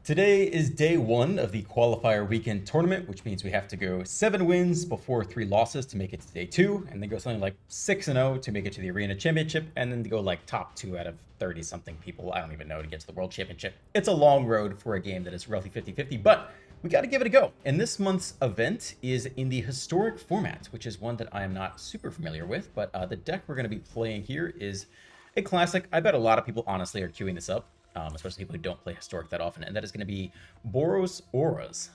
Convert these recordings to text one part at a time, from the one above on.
Today is day one of the qualifier weekend tournament, which means we have to go 7 wins before 3 losses to make it to day 2, and then go something like 6-0 to make it to the Arena Championship, and then to go like top 2 out of 30 something people, I don't even know, to get to the World Championship. It's a long road for a game that is roughly 50-50, but we got to give it a go. And this month's event is in the historic format, which is one that I am not super familiar with, but the deck we're going to be playing here is a classic. I bet a lot of people honestly are queuing this up. Especially people who don't play Historic that often, and that is going to be Boros Auras.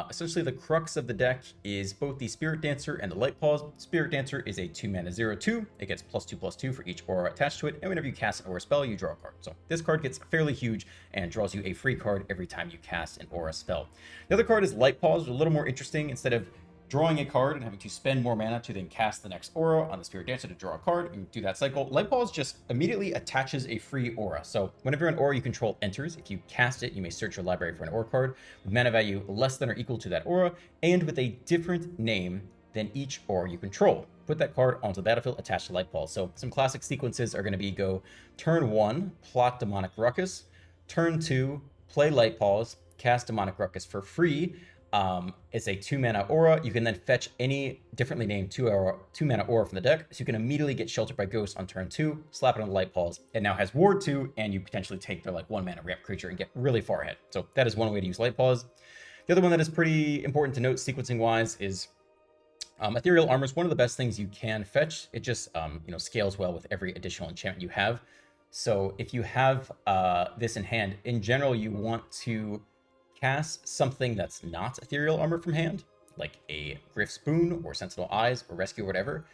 Essentially, the crux of the deck is both the Spirit Dancer and the Light Paws. Spirit Dancer is a 2-mana 0/2. It gets +2/+2 for each aura attached to it, and whenever you cast an aura spell, you draw a card. So this card gets fairly huge and draws you a free card every time you cast an aura spell. The other card is Light Paws, which is a little more interesting. Instead of drawing a card and having to spend more mana to then cast the next aura on the Spirit Dancer to draw a card and do that cycle, Light Paws just immediately attaches a free aura. So whenever an aura you control enters, if you cast it, you may search your library for an aura card with mana value less than or equal to that aura and with a different name than each aura you control. Put that card onto the battlefield attached to Light Paws. So some classic sequences are going to be go turn 1, plot Demonic Ruckus, turn 2, play Light Paws, cast Demonic Ruckus for free. It's a 2-mana aura. You can then fetch any differently named 2-mana aura from the deck, so you can immediately get Sheltered by Ghost on turn 2, slap it on the Light Paws. It now has Ward 2, and you potentially take their 1-mana ramp creature and get really far ahead. So that is one way to use Light Paws. The other one that is pretty important to note sequencing-wise is Ethereal Armor is one of the best things you can fetch. It just scales well with every additional enchantment you have. So if you have this in hand, in general, you want to cast something that's not Ethereal Armor from hand, like a Griff's Boon or Sentinel Eyes or Rescue or whatever.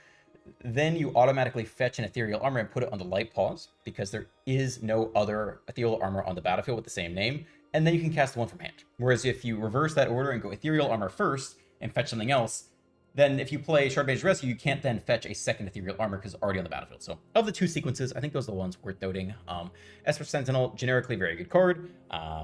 Then you automatically fetch an Ethereal Armor and put it on the Light Paws because there is no other Ethereal Armor on the battlefield with the same name, and then you can cast one from hand. Whereas if you reverse that order and go Ethereal Armor first and fetch something else, then if you play Shardmage's Rescue, you can't then fetch a second Ethereal Armor because it's already on the battlefield. So of the two sequences, I think those are the ones worth noting. Esper Sentinel, generically very good card.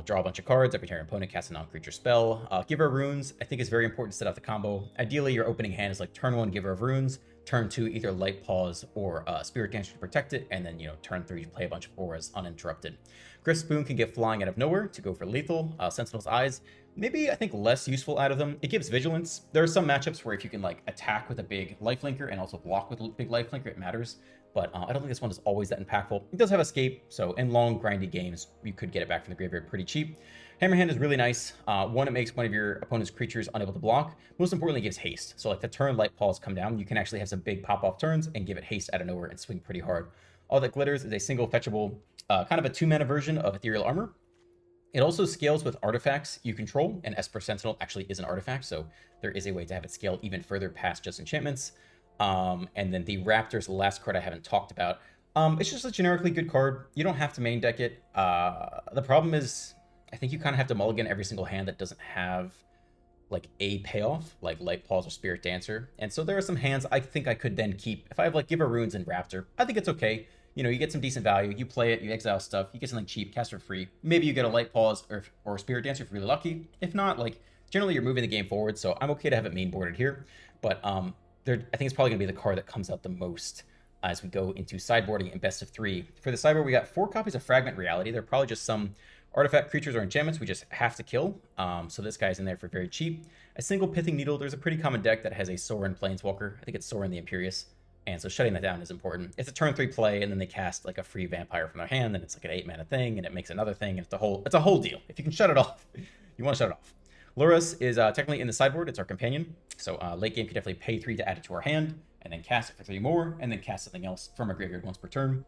Draw a bunch of cards every time your opponent casts a non-creature spell. Giver of Runes, I think is very important to set up the combo. Ideally, your opening hand is like turn 1, Giver of Runes, turn 2, either Light Paws or Spirit Dancer to protect it, and then, turn 3, you play a bunch of auras uninterrupted. Griff's Boon can get flying out of nowhere to go for lethal. Sentinel's Eyes, maybe I think less useful out of them. It gives vigilance. There are some matchups where if you can attack with a big lifelinker and also block with a big lifelinker, it matters. But I don't think this one is always that impactful. It does have escape, so in long grindy games, you could get it back from the graveyard pretty cheap. Hammerhand is really nice. One, it makes one of your opponent's creatures unable to block. Most importantly, it gives haste. So the turn Light Paws come down, you can actually have some big pop-off turns and give it haste out of nowhere and swing pretty hard. All That Glitters is a single fetchable, kind of a 2-mana version of Ethereal Armor. It also scales with artifacts you control, and Esper Sentinel actually is an artifact, so there is a way to have it scale even further past just enchantments. And then the Raptor's the last card I haven't talked about. It's just a generically good card. You don't have to main deck it. The problem is, I think you kind of have to mulligan every single hand that doesn't have a payoff, like Light Paws or Spirit Dancer. And so there are some hands I think I could then keep. If I have Giver Runes and Raptor, I think it's okay. You get some decent value, you play it, you exile stuff, you get something cheap, cast for free. Maybe you get a Light Paws or Spirit Dancer if you're really lucky. If not, generally you're moving the game forward, so I'm okay to have it main boarded here. But I think it's probably going to be the card that comes out the most as we go into sideboarding and best of 3. For the sideboard, we got 4 copies of Fragment Reality. They're probably just some artifact creatures or enchantments we just have to kill. So this guy's in there for very cheap. A single Pithing Needle. There's a pretty common deck that has a Sorin Planeswalker. I think it's Sorin the Imperious. And so shutting that down is important. It's a turn 3 play, and then they cast a free vampire from their hand, and it's an 8-mana thing, and it makes another thing. And it's a whole deal. If you can shut it off, you want to shut it off. Lurrus is technically in the sideboard. It's our companion. So late game, you can definitely pay 3 to add it to our hand, and then cast it for 3 more, and then cast something else from our graveyard once per turn.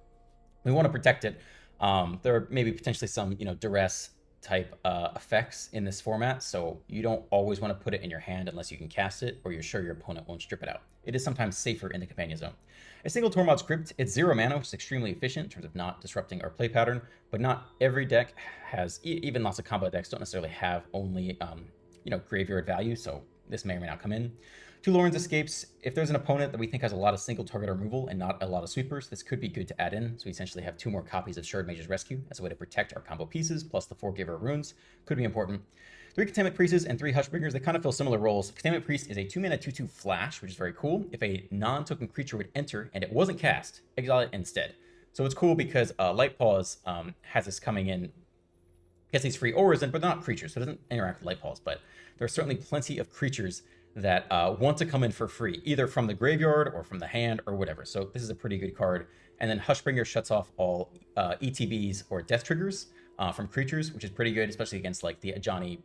We want to protect it. There are maybe potentially some, duress type effects in this format, so you don't always want to put it in your hand unless you can cast it or you're sure your opponent won't strip it out. It is sometimes safer in the companion zone. A single Tormod's Crypt, it's 0 mana, which is extremely efficient in terms of not disrupting our play pattern, but not every deck has, even lots of combo decks don't necessarily have only graveyard value, so this may or may not come in. 2 Loren's Escapes. If there's an opponent that we think has a lot of single target removal and not a lot of sweepers, this could be good to add in. So we essentially have 2 more copies of Shardmage's Rescue as a way to protect our combo pieces, plus the 4 Giver of Runes. Could be important. 3 Containment Priests and 3 Hushbringers, they kind of fill similar roles. Containment Priest is a 2-mana 2/2 flash, which is very cool. If a non-token creature would enter and it wasn't cast, exile it instead. So it's cool because Light Paws has this coming in gets these free auras in, but they're not creatures, so it doesn't interact with light balls. But there are certainly plenty of creatures that want to come in for free, either from the graveyard or from the hand or whatever. So this is a pretty good card. And then Hushbringer shuts off all ETBs or death triggers from creatures, which is pretty good, especially against like the Ajani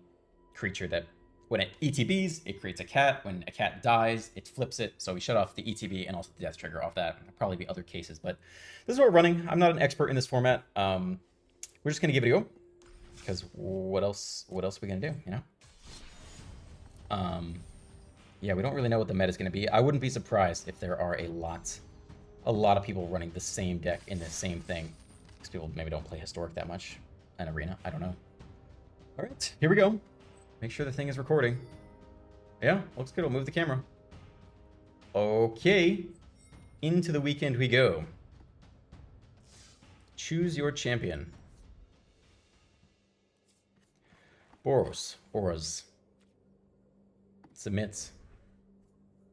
creature that when it ETBs, it creates a cat. When a cat dies, it flips it. So we shut off the ETB and also the death trigger off that. There'll probably be other cases, but this is what we're running. I'm not an expert in this format. We're just gonna give it a go because what else are we gonna do, you know? Yeah, we don't really know what the meta is gonna be. I wouldn't be surprised if there are a lot of people running the same deck in the same thing. Because people maybe don't play Historic that much in Arena. I don't know. All right, here we go. Make sure the thing is recording. Yeah, looks good. We'll move the camera. Okay. Into the weekend we go. Choose your champion. Boros. Boros. Submits.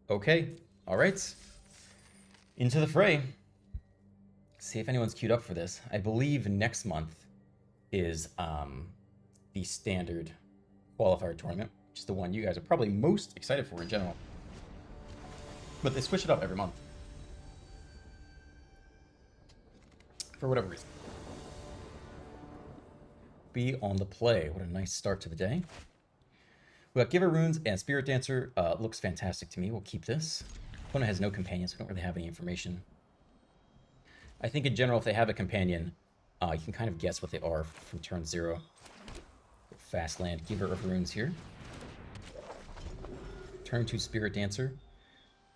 Okay. All right. Into the fray. See if anyone's queued up for this. I believe next month is the standard qualifier tournament, which is the one you guys are probably most excited for in general. But they switch it up every month. For whatever reason. Be on the play. What a nice start to the day. We got Giver Runes and Spirit Dancer. Looks fantastic to me. We'll keep this. Opponent has no companions, so we don't really have any information. I think in general, if they have a companion, you can kind of guess what they are from turn 0. Fast land, Giver of Runes here. Turn 2 Spirit Dancer.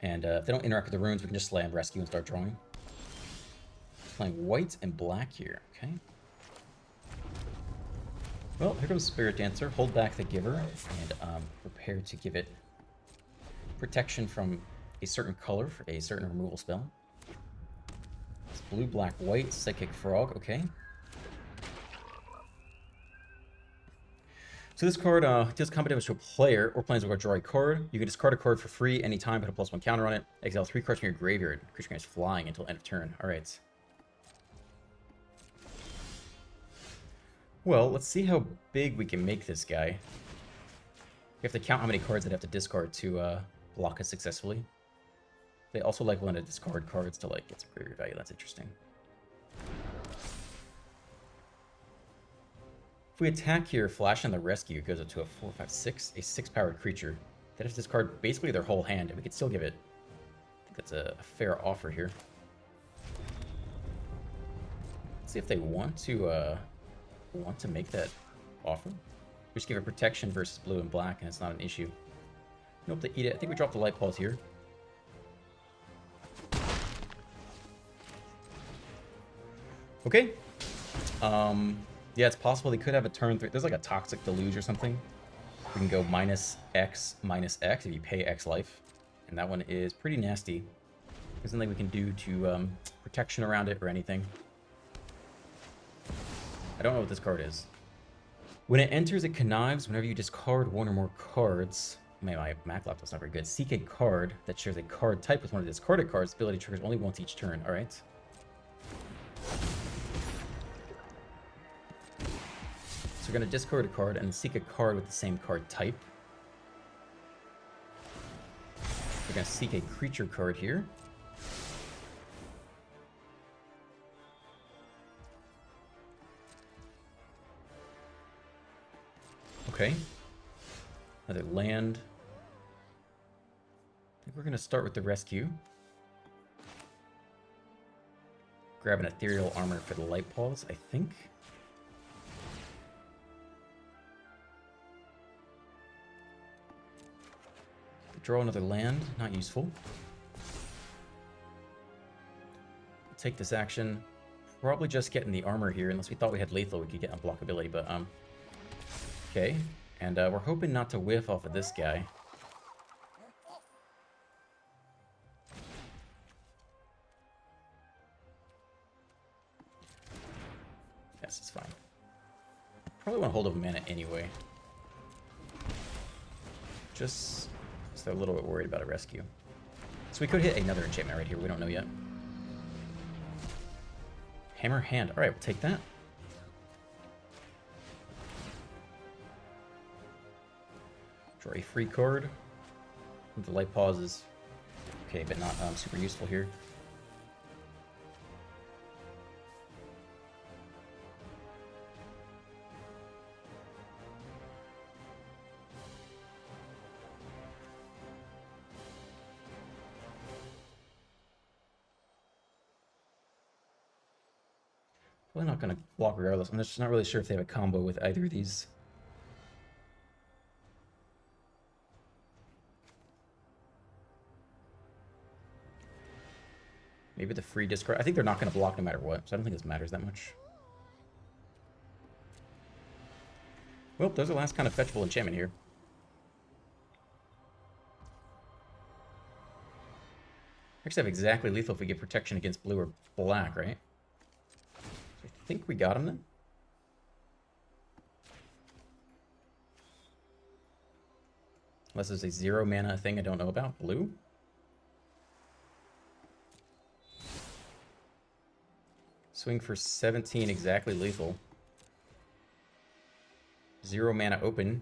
And if they don't interact with the runes, we can just land Rescue and start drawing. Playing white and black here, okay. Well, here comes Spirit Dancer. Hold back the Giver and prepare to give it protection from a certain color for a certain removal spell. It's blue, black, white, Psychic Frog, okay. So this card deals combat damage to a player or planeswalker draw a card. You can discard a card for free anytime, put a +1 counter on it. Exile 3 cards from your graveyard. Creature gains flying until end of turn. Alright. Well, let's see how big we can make this guy. We have to count how many cards I'd have to discard to block us successfully. They also like want to discard cards to like get some graveyard value. That's interesting. If we attack here, Flash on the Rescue goes up to a 4/5/6, a 6-powered creature. That has to discard basically their whole hand, and we could still give it. I think that's a fair offer here. Let's see if they want to make that offer. We just give it protection versus blue and black, and it's not an issue. Nope, they eat it. I think we drop the light balls here. Okay. Yeah, it's possible they could have a turn 3. There's like a Toxic Deluge or something. We can go -X if you pay X life. And that one is pretty nasty. There's nothing we can do to protection around it or anything. I don't know what this card is. When it enters, it connives whenever you discard one or more cards. My Mac laptop's not very good. Seek a card that shares a card type with one of the discarded cards. Ability triggers only once each turn. Alright. So we're going to discard a card and seek a card with the same card type. We're going to seek a creature card here. Okay. Another land. I think we're going to start with the Rescue. Grab an Ethereal Armor for the Light Paws, I think. Draw another land, not useful. Take this action. Probably just getting the armor here, unless we thought we had lethal, we could get unblockability, but okay. And we're hoping not to whiff off of this guy. Yes, it's fine. Probably want to hold up a mana anyway. Just so they're a little bit worried about a Rescue. So we could hit another enchantment right here. We don't know yet. Hammer Hand. All right, we'll take that. Draw a free card. The light pause is okay, but not super useful here. Probably not going to block regardless. I'm just not really sure if they have a combo with either of these. Maybe the free discard. I think they're not going to block no matter what, so I don't think this matters that much. Well, there's the last kind of fetchable enchantment here. Actually have exactly lethal if we get protection against blue or black, right? I think we got him then. Unless there's a 0 mana thing I don't know about. Blue? Swing for 17, exactly lethal. 0 mana open.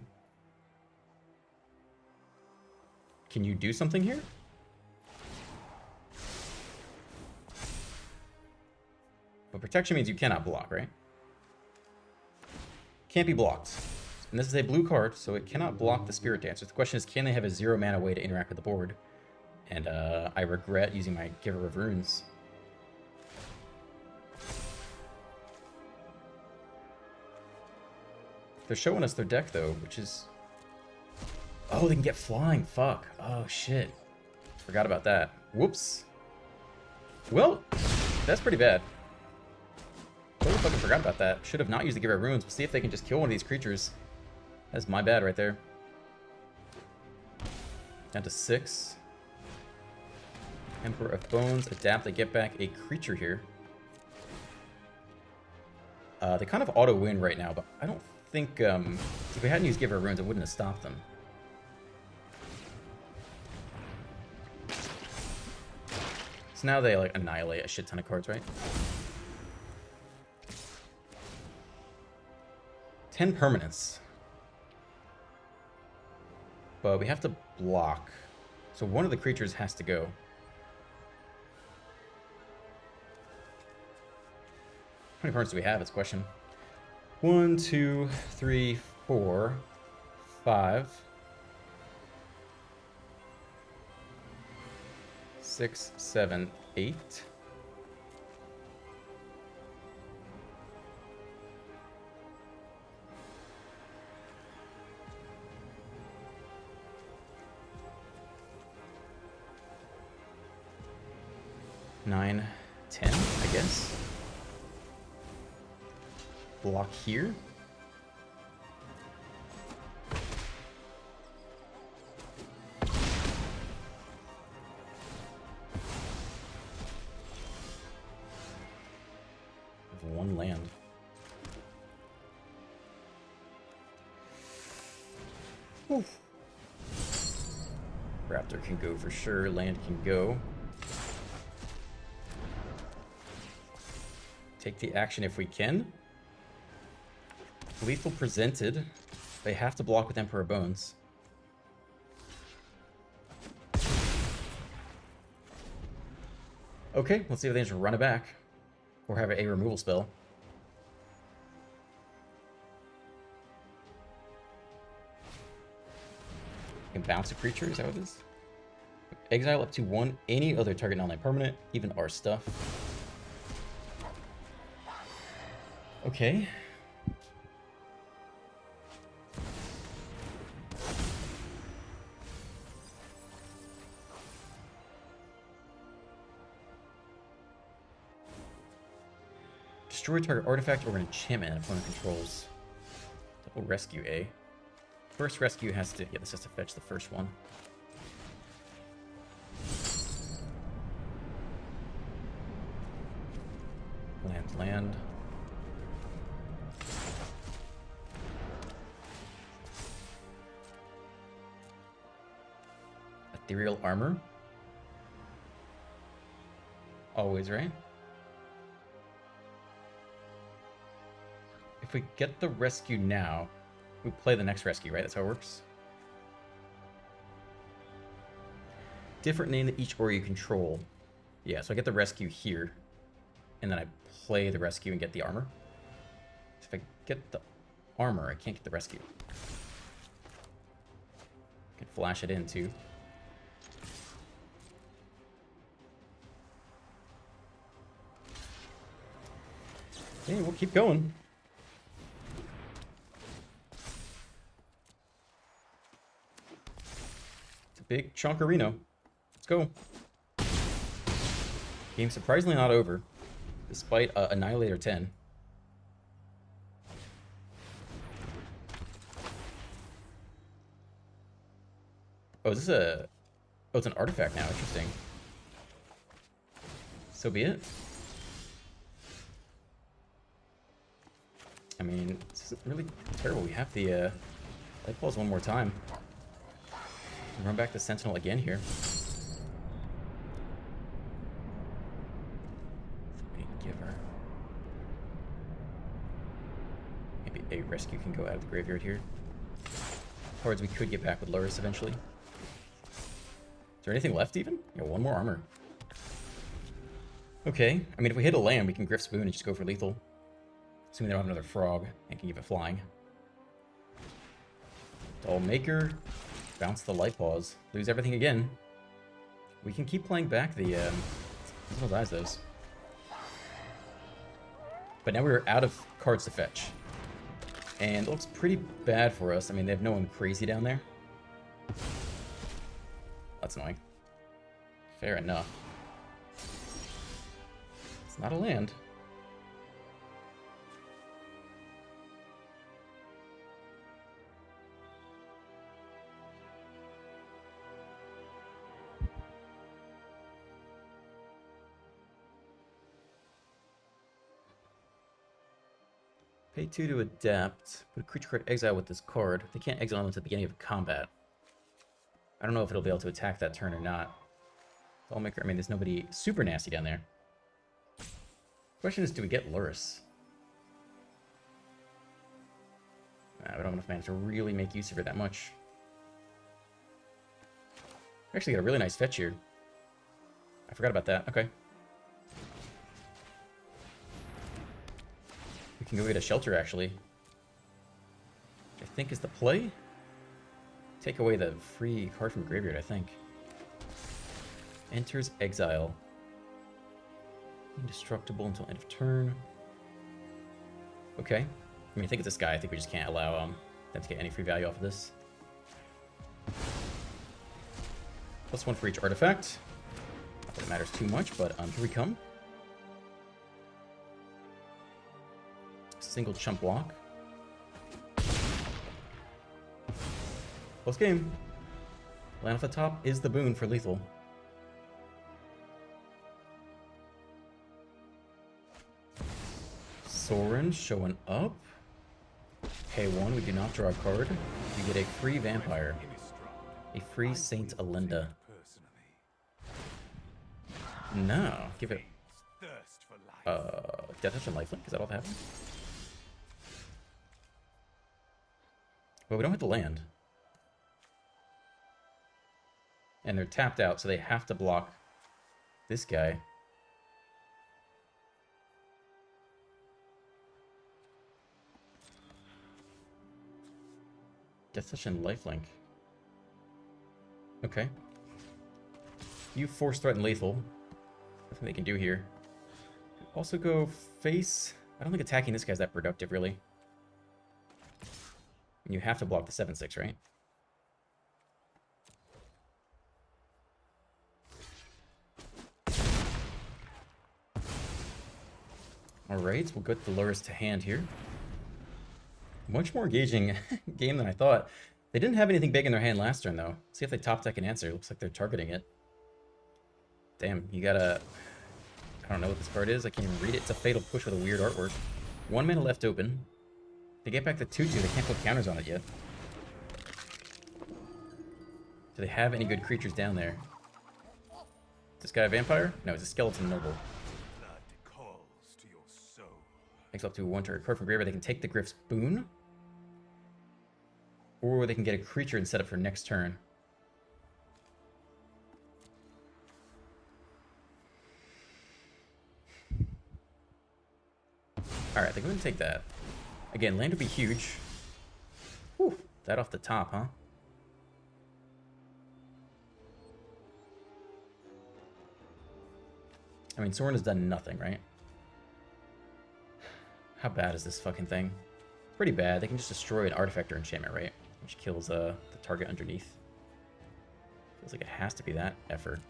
Can you do something here? But protection means you cannot block, right? Can't be blocked. And this is a blue card, so it cannot block the Spirit Dancer. The question is, can they have a 0 mana way to interact with the board? And I regret using my Giver of Runes. They're showing us their deck, though, which is... Oh, they can get flying. Fuck. Oh, shit. Forgot about that. Whoops. Well, that's pretty bad. Totally fucking forgot about that. Should have not used the Giver of Runes. We'll see if they can just kill one of these creatures. That's my bad right there. Down to 6. Emperor of Bones. Adapt. They get back a creature here. They kind of auto-win right now, but I don't think... if we hadn't used Giver of Runes, it wouldn't have stopped them. So now they, like, annihilate a shit ton of cards, right? 10 permanents. But we have to block. So one of the creatures has to go. How many permanents do we have? It's a question. 1, 2, 3, 4, 5, 6, 7, 8. Nine, 10, I guess. Block here. One land. Whew. Raptor can go for sure. Land can go. Take the action if we can. Lethal presented. They have to block with Emperor Bones. Okay, let's see if they just run it back. Or have a removal spell. You can bounce a creature, is that what it is? Exile up to 1 any other target non-land permanent, even our stuff. Okay. Destroy target artifact or an enchantment an opponent controls. Double rescue, eh? First rescue has to... Yeah, this has to fetch the first one. Land. Ethereal armor. Always, right? If we get the rescue now, we play the next rescue, right? That's how it works. different name than each aura you control. Yeah, so I get the rescue here, and then I play the rescue and get the armor. So if I get the armor, I can't get the rescue. I can flash it in too. Okay, we'll keep going. It's a big chunk of Reno. Let's go. Game surprisingly not over, despite Annihilator 10. Oh, is this a... Oh, it's an artifact now. Interesting. So be it. I mean, this is really terrible. We have the light balls one more time. Run back to Sentinel again here. Giver. Maybe a rescue can go out of the graveyard here. Cards we could get back with Luris eventually. Is there anything left even? Yeah, one more armor. Okay, I mean if we hit a land, we can Griff Spoon and just go for lethal. Assuming they don't have another frog and can give it flying. Doll Maker, bounce the light paws, lose everything again. We can keep playing back the eyes those. But now we're out of cards to fetch. And it looks pretty bad for us. I mean, they have no one crazy down there. That's annoying. Fair enough. It's not a land. Pay 2 to adapt. Put a creature card exile with this card. They can't exile them at the beginning of combat. I don't know if it'll be able to attack that turn or not. Dollmaker, I mean, there's nobody super nasty down there. Question is, do we get Luris? Nah, we don't have enough mana to really make use of it that much. We actually got a really nice fetch here. I forgot about that. Okay. We can go get a shelter, actually. Which I think is the play. Take away the free card from graveyard, I think. Enters exile. Indestructible until end of turn. Okay. I mean, I think it's this guy. I think we just can't allow them to get any free value off of this. +1 for each artifact. Not that it matters too much, but here we come. Single chump block. Close game. Land off the top is the boon for lethal. Sorin showing up. Pay 1, we do not draw a card. You get a free vampire. A free Saint Alinda. No, give it... Death Touch and Lifelink, is that all that happened? Well, we don't have to land. And they're tapped out, so they have to block this guy. Death Touch and Lifelink. Okay. You force threaten lethal. Nothing they can do here. Also go face... I don't think attacking this guy's that productive, really. And you have to block the 7/6, right? Alright, we'll get the Luris to hand here. Much more engaging game than I thought. They didn't have anything big in their hand last turn, though. See if they top deck an answer. Looks like they're targeting it. Damn, you gotta... I don't know what this card is. I can't even read it. It's a Fatal Push with a weird artwork. 1 mana left open. They get back the 2/2. They can't put counters on it yet. Do they have any good creatures down there? Is this guy a vampire? No, it's a skeleton noble. Makes up to a 1-target card from graveyard. They can take the Griff's Boon. Or they can get a creature and set up for next turn. Alright, they're going to take that. Again, land would be huge. Whew, that off the top, huh? I mean, Soren has done nothing, right? How bad is this fucking thing? Pretty bad. They can just destroy an artifact or enchantment, right? Which kills the target underneath. Feels like it has to be that effort.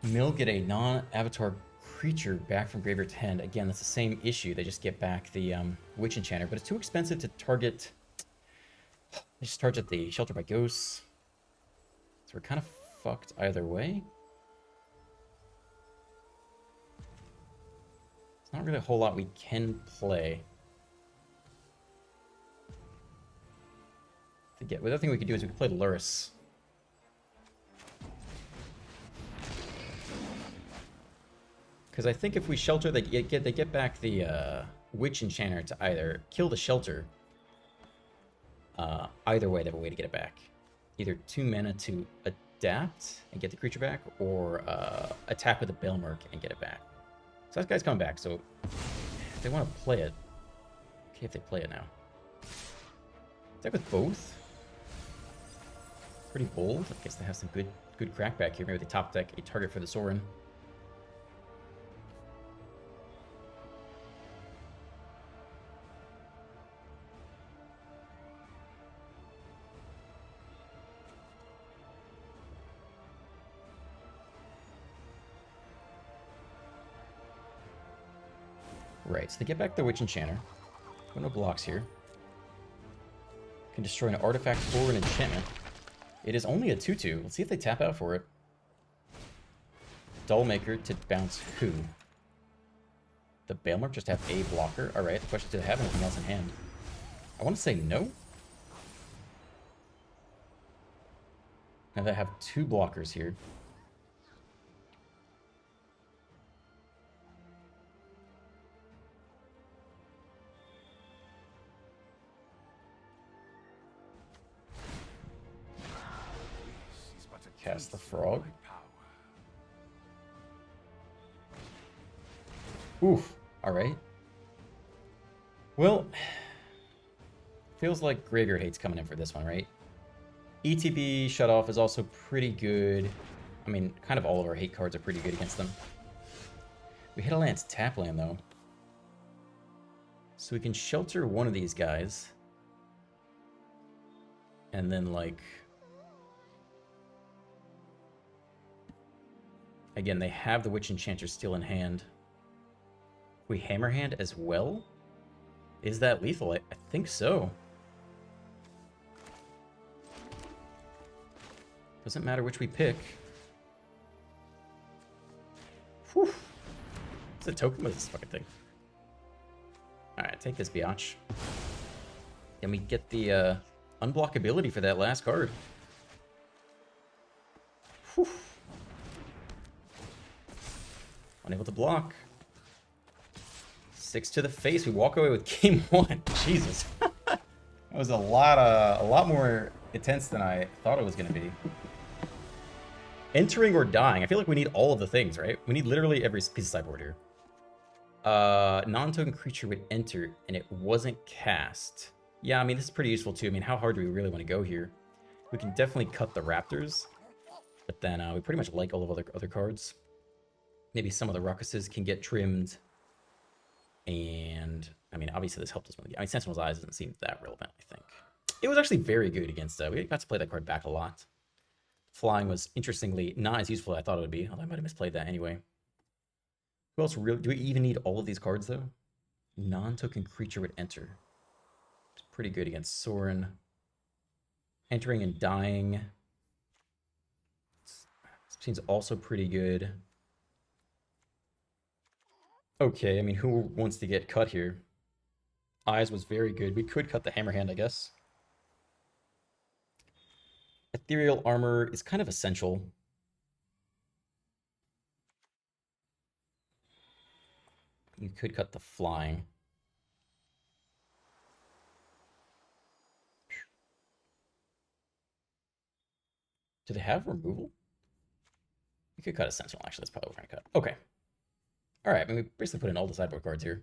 Mill get a non-avatar creature back from graveyard's hand. Again, that's the same issue. They just get back the Witch Enchanter, but it's too expensive to target. They just target the Shelter by Ghosts. So we're kind of fucked either way. It's not really a whole lot we can play. The other thing we could do is we could play Luris. Because I think if we shelter, they get back the Witch Enchanter to either kill the shelter. Either way, they have a way to get it back. Either 2 mana to adapt and get the creature back, or attack with a Bailmerk and get it back. So that guy's coming back, so if they want to play it, okay if they play it now. Attack with both? Pretty bold. I guess they have some good crackback here. Maybe they top deck a target for the Sorin. Right, so they get back the Witch Enchanter. No blocks here. Can destroy an artifact or an enchantment. It is only a 2/2. Let's see if they tap out for it. Dollmaker to bounce who? The Bailmark just have a blocker. Alright, the question is, do they have anything else in hand? I want to say no. Now they have 2 blockers here. Cast the frog. Oof. Alright. Well, feels like Graveyard Hate's coming in for this one, right? ETB Shut Off is also pretty good. I mean, kind of all of our hate cards are pretty good against them. We hit a Lance tap land, though. So we can shelter one of these guys. And then, like... Again, they have the Witch Enchanter still in hand. We Hammerhand as well? Is that lethal? I think so. Doesn't matter which we pick. Whew. It's a token with this fucking thing. Alright, take this, biatch. Then we get the unblockability for that last card. Whew. Unable to block. 6 to the face. We walk away with game 1. Jesus. That was a lot more intense than I thought it was going to be. Entering or dying. I feel like we need all of the things, right? We need literally every piece of sideboard here. Non-token creature would enter and it wasn't cast. Yeah, I mean, this is pretty useful too. I mean, how hard do we really want to go here? We can definitely cut the Raptors, but then we pretty much like all of other cards. Maybe some of the Ruckuses can get trimmed. And, I mean, obviously this helped us win the game. I mean, Sentinel's Eyes doesn't seem that relevant, I think. It was actually very good against... we got to play that card back a lot. Flying was, interestingly, not as useful as I thought it would be. Although I might have misplayed that anyway. Who else really... Do we even need all of these cards, though? Non-token creature would enter. It's pretty good against Sorin. Entering and dying. Seems also pretty good. Okay, I mean, who wants to get cut here? Eyes was very good. We could cut the Hammerhand, I guess. Ethereal Armor is kind of essential. You could cut the Flying. Do they have removal? We could cut a Sentinel, actually. That's probably what we're going to cut. Okay. All right. I mean, we basically put in all the sideboard cards here.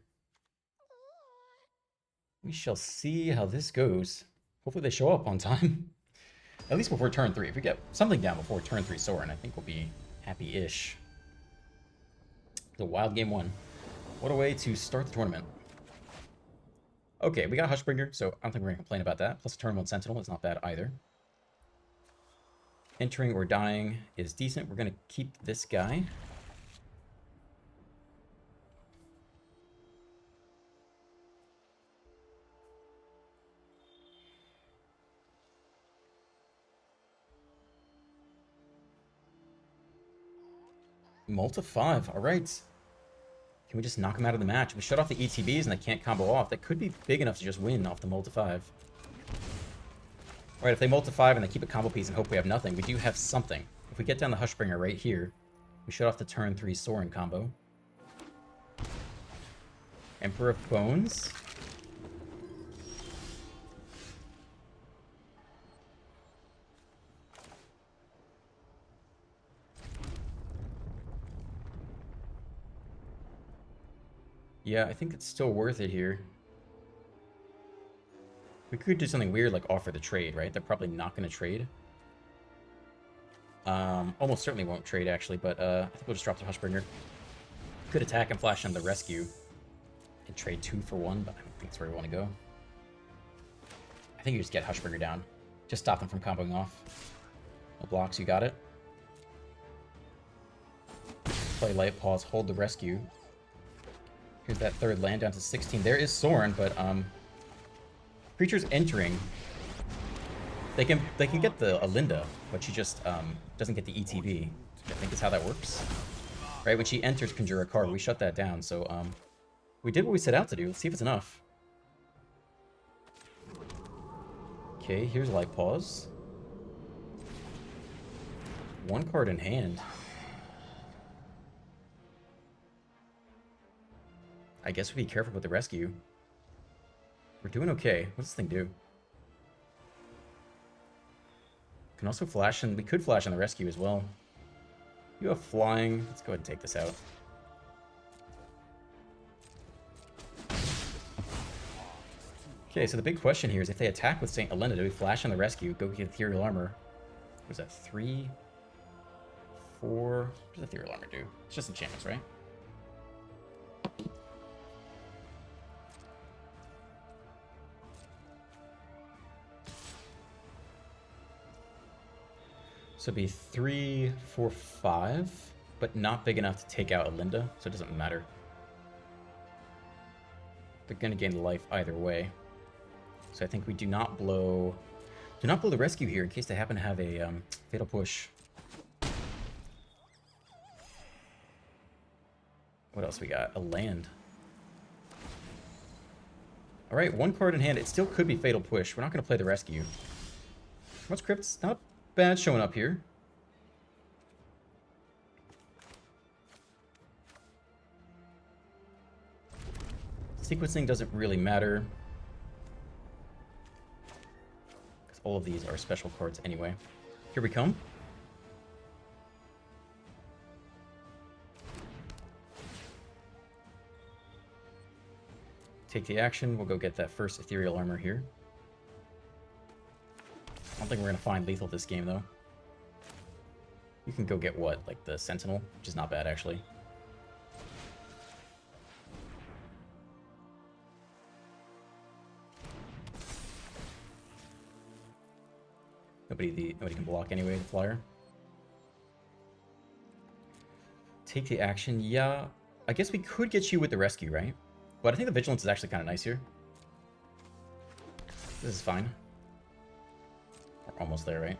We shall see how this goes. Hopefully they show up on time. At least before turn 3. If we get something down before turn 3 Sorin, I think we'll be happy-ish. The wild game 1. What a way to start the tournament. Okay, we got Hushbringer, so I don't think we're going to complain about that. Plus a turn 1 Sentinel is not bad either. Entering or dying is decent. We're going to keep this guy. Multi 5, all right. Can we just knock them out of the match? If we shut off the ETBs and they can't combo off, that could be big enough to just win off the multi 5. All right, if they multi 5 and they keep a combo piece and hope we have nothing, we do have something. If we get down the Hushbringer right here, we shut off the turn 3 Sorin combo. Emperor of Bones. Yeah, I think it's still worth it here. We could do something weird like offer the trade, right? They're probably not going to trade. Almost certainly won't trade, actually, but I think we'll just drop the Hushbringer. Could attack and flash on the rescue. And trade 2 for 1, but I don't think that's where we want to go. I think you just get Hushbringer down. Just stop them from comboing off. No blocks, you got it. Play Light Pause, hold the rescue. Here's that third land down to 16. There is Sorin, but creatures entering. They can get the Alinda, but she just doesn't get the ETB. I think is how that works. Right, when she enters conjure a card, we shut that down. So we did what we set out to do. Let's see if it's enough. Okay, here's Light Pause. 1 card in hand. I guess we be careful with the rescue. We're doing okay. What does this thing do? Can also flash, and we could flash on the rescue as well. You have flying. Let's go ahead and take this out. Okay, so the big question here is if they attack with St. Alinda, do we flash on the rescue, go get Ethereal Armor? What is that, 3, 4? What does Ethereal Armor do? It's just enchantments, right? So it'd be 3, 4, 5, but not big enough to take out Alinda, so it doesn't matter. They're gonna gain life either way. So I think we do not blow the rescue here in case they happen to have a fatal push. What else we got? A land. All right, 1 card in hand. It still could be fatal push. We're not gonna play the rescue. What's crypts? Not bad showing up here. Sequencing doesn't really matter, because all of these are special cards anyway. Here we come. Take the action. We'll go get that first Ethereal Armor here. I don't think we're going to find lethal this game, though. You can go get what? Like the Sentinel, which is not bad, actually. Nobody can block anyway, the flyer. Take the action. Yeah, I guess we could get you with the rescue, right? But I think the Vigilance is actually kind of nice here. This is fine. We're almost there, right?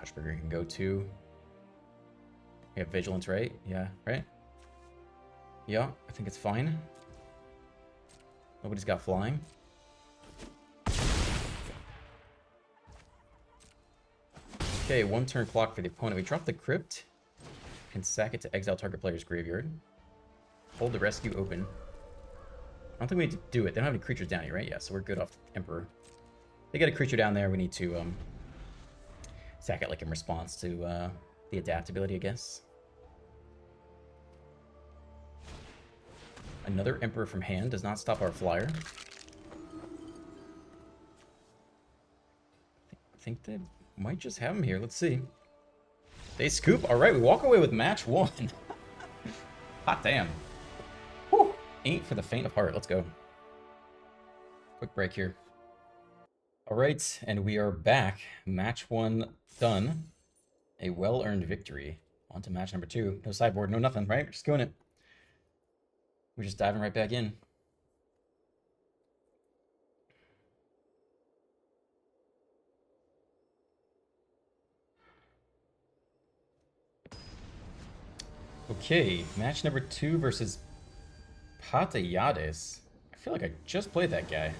Hushbringer can go too. We have Vigilance, right? Yeah, right? Yeah, I think it's fine. Nobody's got flying. Okay, 1 turn clock for the opponent. We drop the Crypt. Can sack it to exile target player's graveyard. Hold the rescue open. I don't think we need to do it. They don't have any creatures down here, right? Yeah, so we're good off the Emperor. They get a creature down there. We need to Sack it like in response to the adaptability, I guess. Another Emperor from hand does not stop our flyer. I think they might just have him here. Let's see. They scoop. All right, we walk away with match 1. Hot damn. Whew. Ain't for the faint of heart. Let's go. Quick break here. All right, and we are back. Match 1 done. A well-earned victory. On to match number 2. No sideboard, no nothing, right? We're just doing it. We're just diving right back in. Okay, match number 2 versus Patayades. I feel like I just played that guy.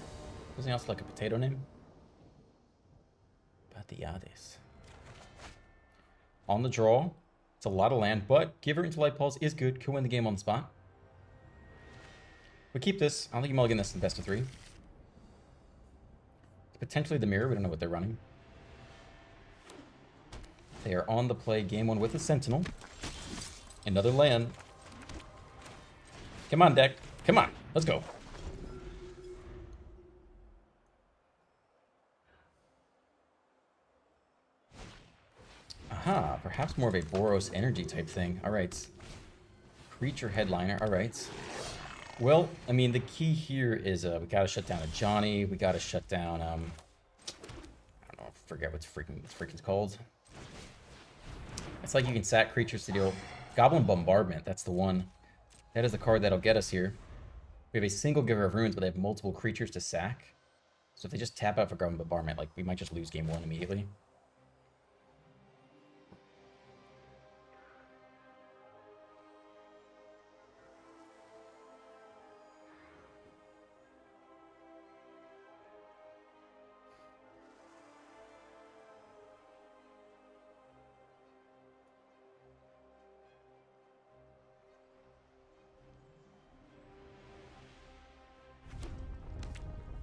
Wasn't he also like a potato name? Patayades. On the draw. It's a lot of land, but Giver into Light Pulse is good. Could win the game on the spot. But keep this. I don't think you mulligan this in best of 3. It's potentially the mirror. We don't know what they're running. They are on the play game 1 with a Sentinel. Another land. Come on, deck. Come on. Let's go. Aha. Perhaps more of a Boros energy type thing. All right. Creature headliner. All right. Well, I mean, the key here is we got to shut down a Johnny. We got to shut down, I don't know, I forget what's freaking called. It's like you can sack creatures to deal Goblin Bombardment. That's the one. That is the card that'll get us here. We have a single Giver of Runes, but they have multiple creatures to sack. So if they just tap out for Goblin Bombardment, like, we might just lose game 1 immediately.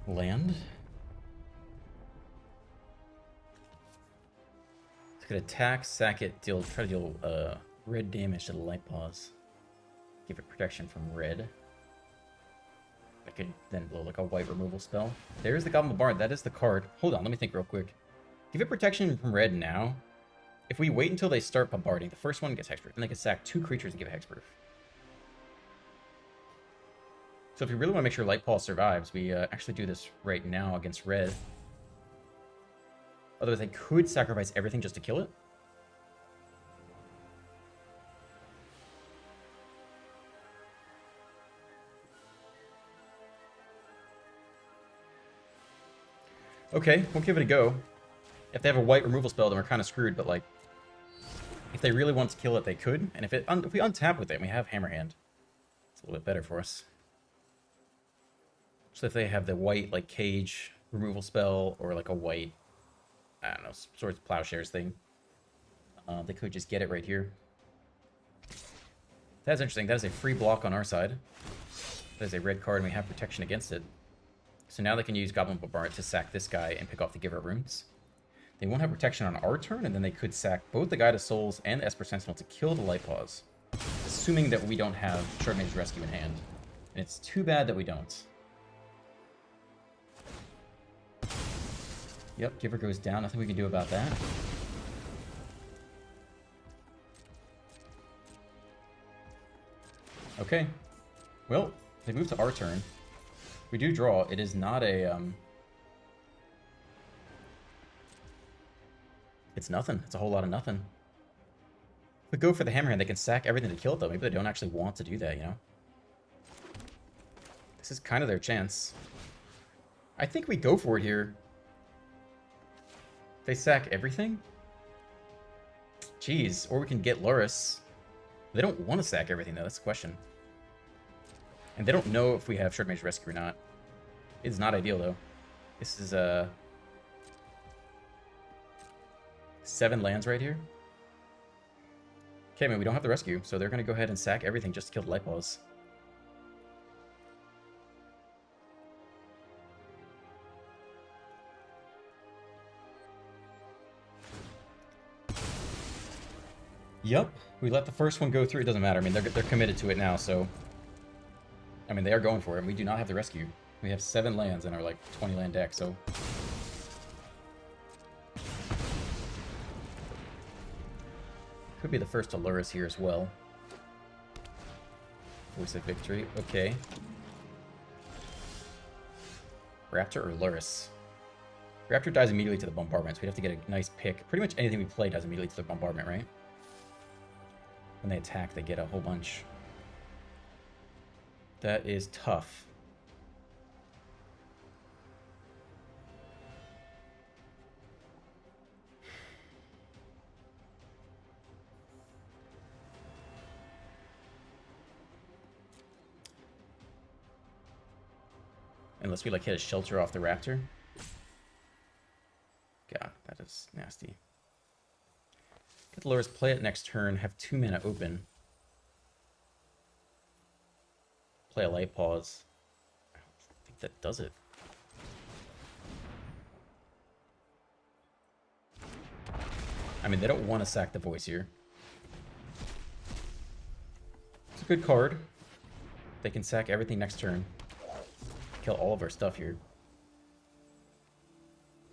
Land. It's gonna attack, sack it, try to deal red damage to the Light Paws. Give it protection from red. I could then blow like a white removal spell. There's the Goblin Bard. That is the card. Hold on, let me think real quick. Give it protection from red now. If we wait until they start bombarding, the first one gets hexproof, and they can sack 2 creatures and give it hexproof. So if you really want to make sure Light Paw survives, we actually do this right now against red. Otherwise, they could sacrifice everything just to kill it. Okay, we'll give it a go. If they have a white removal spell, then we're kind of screwed, but like, if they really want to kill it, they could. And if we untap with it and we have Hammerhand, it's a little bit better for us. So if they have the white, like, cage removal spell, or like a white, I don't know, Swords Plowshares thing, they could just get it right here. That's interesting. That is a free block on our side. That is a red card, and we have protection against it. So now they can use Goblin Bombardment to sack this guy and pick off the Giver of Runes. They won't have protection on our turn, and then they could sack both the Guide of Souls and the Esper Sentinel to kill the Light Paws. Assuming that we don't have Shardmage's Rescue in hand. And it's too bad that we don't. Yep, Giver goes down. Nothing we can do about that. Okay. Well, they move to our turn. We do draw. It is not a... It's nothing. It's a whole lot of nothing. If we go for the Hammerhand, they can sack everything to kill it, though. Maybe they don't actually want to do that, you know? This is kind of their chance. I think we go for it here. They sack everything? Jeez, or we can get Loris. They don't want to sack everything, though. That's the question. And they don't know if we have Shardmage's Rescue or not. It's not ideal, though. This is, 7 lands right here. Okay, man, we don't have the Rescue, so they're going to go ahead and sack everything just to kill the Light Paws. Yep, we let the first one go through. It doesn't matter. I mean, they're committed to it now, so... I mean, they are going for it, and we do not have the rescue. We have 7 lands in our, like, 20 land deck, so... Could be the first to Luris here as well. Voice of Victory. Okay. Raptor or Luris? Raptor dies immediately to the bombardment, so we'd have to get a nice pick. Pretty much anything we play dies immediately to the bombardment, right? When they attack, they get a whole bunch. That is tough. Unless we like hit a shelter off the Raptor. God, that is nasty. Get the Luris, play it next turn, have 2 mana open. Play a light pause. I don't think that does it. I mean, they don't want to sack the voice here. It's a good card. They can sack everything next turn. Kill all of our stuff here.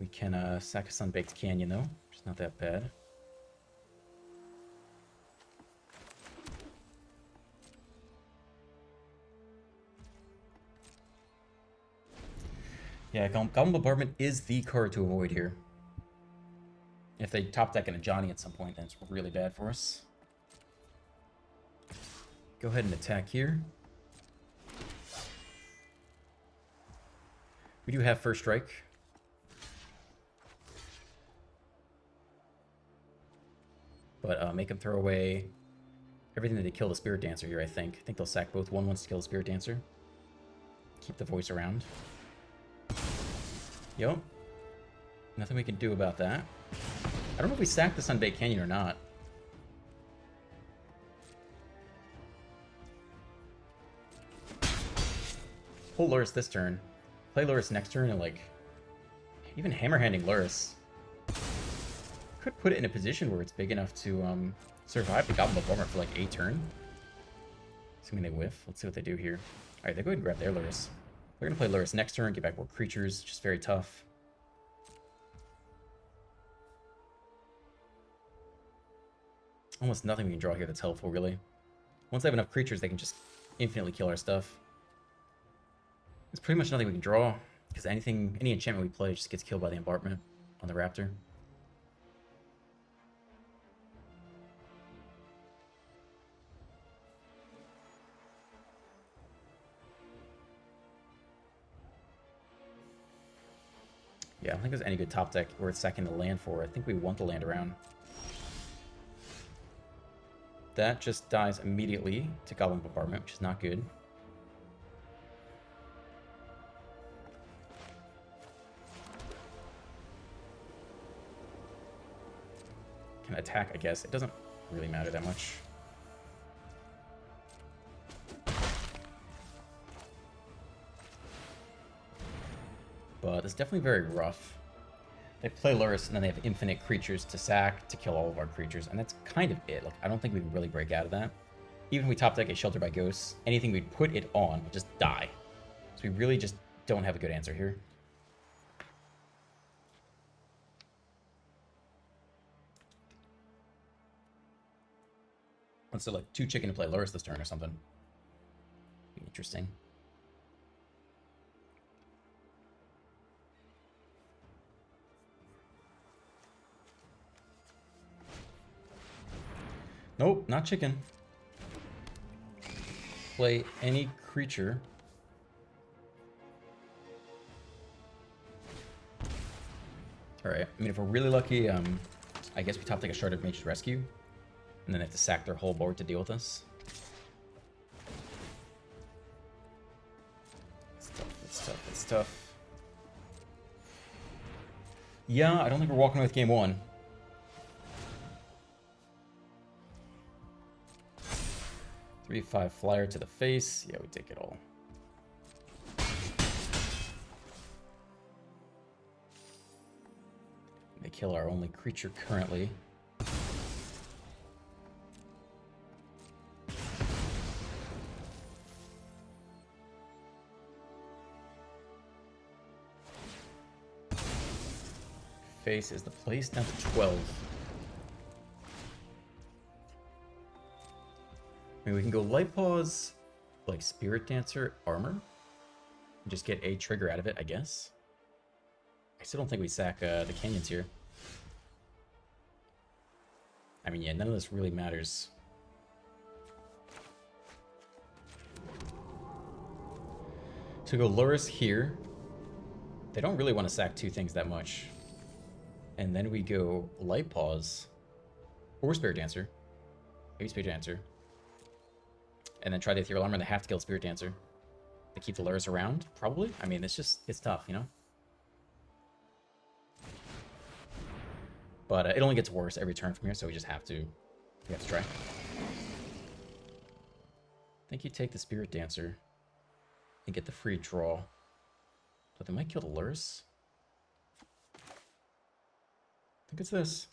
We can sack a Sunbaked Canyon, though, which is not that bad. Yeah, Goblin Bombardment is the card to avoid here. If they top deck in a Johnny at some point, then it's really bad for us. Go ahead and attack here. We do have first strike. But make them throw away everything that they kill the Spirit Dancer here, I think. I think they'll sack both 1/1s to kill the Spirit Dancer. Keep the voice around. Yup. Nothing we can do about that. I don't know if we sack the Sunbaked Canyon or not. Pull Luris this turn. Play Luris next turn and, like, even hammer-handing Luris. Could put it in a position where it's big enough to survive the Goblin Bombardment for, like, a turn. Assuming they whiff. Let's see what they do here. Alright, they go ahead and grab their Luris. They're going to play Luris next turn, get back more creatures, which is very tough. Almost nothing we can draw here that's helpful, really. Once they have enough creatures, they can just infinitely kill our stuff. There's pretty much nothing we can draw, because any enchantment we play just gets killed by the bombardment on the Raptor. Yeah, I don't think there's any good top deck worth sacking the land for. I think we want the land around. That just dies immediately to Goblin Bombardment, which is not good. Can attack, I guess. It doesn't really matter that much. But it's definitely very rough. They play Luris, and then they have infinite creatures to sack to kill all of our creatures, and that's kind of it. Like, I don't think we can really break out of that. Even if we top deck a Shelter by Ghosts, anything we'd put it on would just die. So we really just don't have a good answer here. Let's do like 2 chicken to play Luris this turn or something. Be interesting. Nope, not chicken. Play any creature. Alright, I mean, if we're really lucky, I guess we top deck a Sharded Mage's Rescue. And then they have to sack their whole board to deal with us. It's tough, it's tough, it's tough. Yeah, I don't think we're walking away with game 1. Three, 5 flyer to the face. Yeah, we take it all. They kill our only creature currently. face is the place down to 12. I mean, we can go Light Pause, like Spirit Dancer, Armor, and just get a trigger out of it, I guess. I still don't think we sack the Canyons here. I mean, yeah, none of this really matters. So we go Lurrus here. They don't really want to sack two things that much. And then we go Light Pause. Or Spirit Dancer. Maybe Spirit Dancer. And then try the Ethereal Armor and they have to kill Spirit Dancer. They keep the Lurrus around, probably? I mean, it's tough, you know? But it only gets worse every turn from here, so we have to try. I think you take the Spirit Dancer and get the free draw. But they might kill the Lurrus. I think it's this.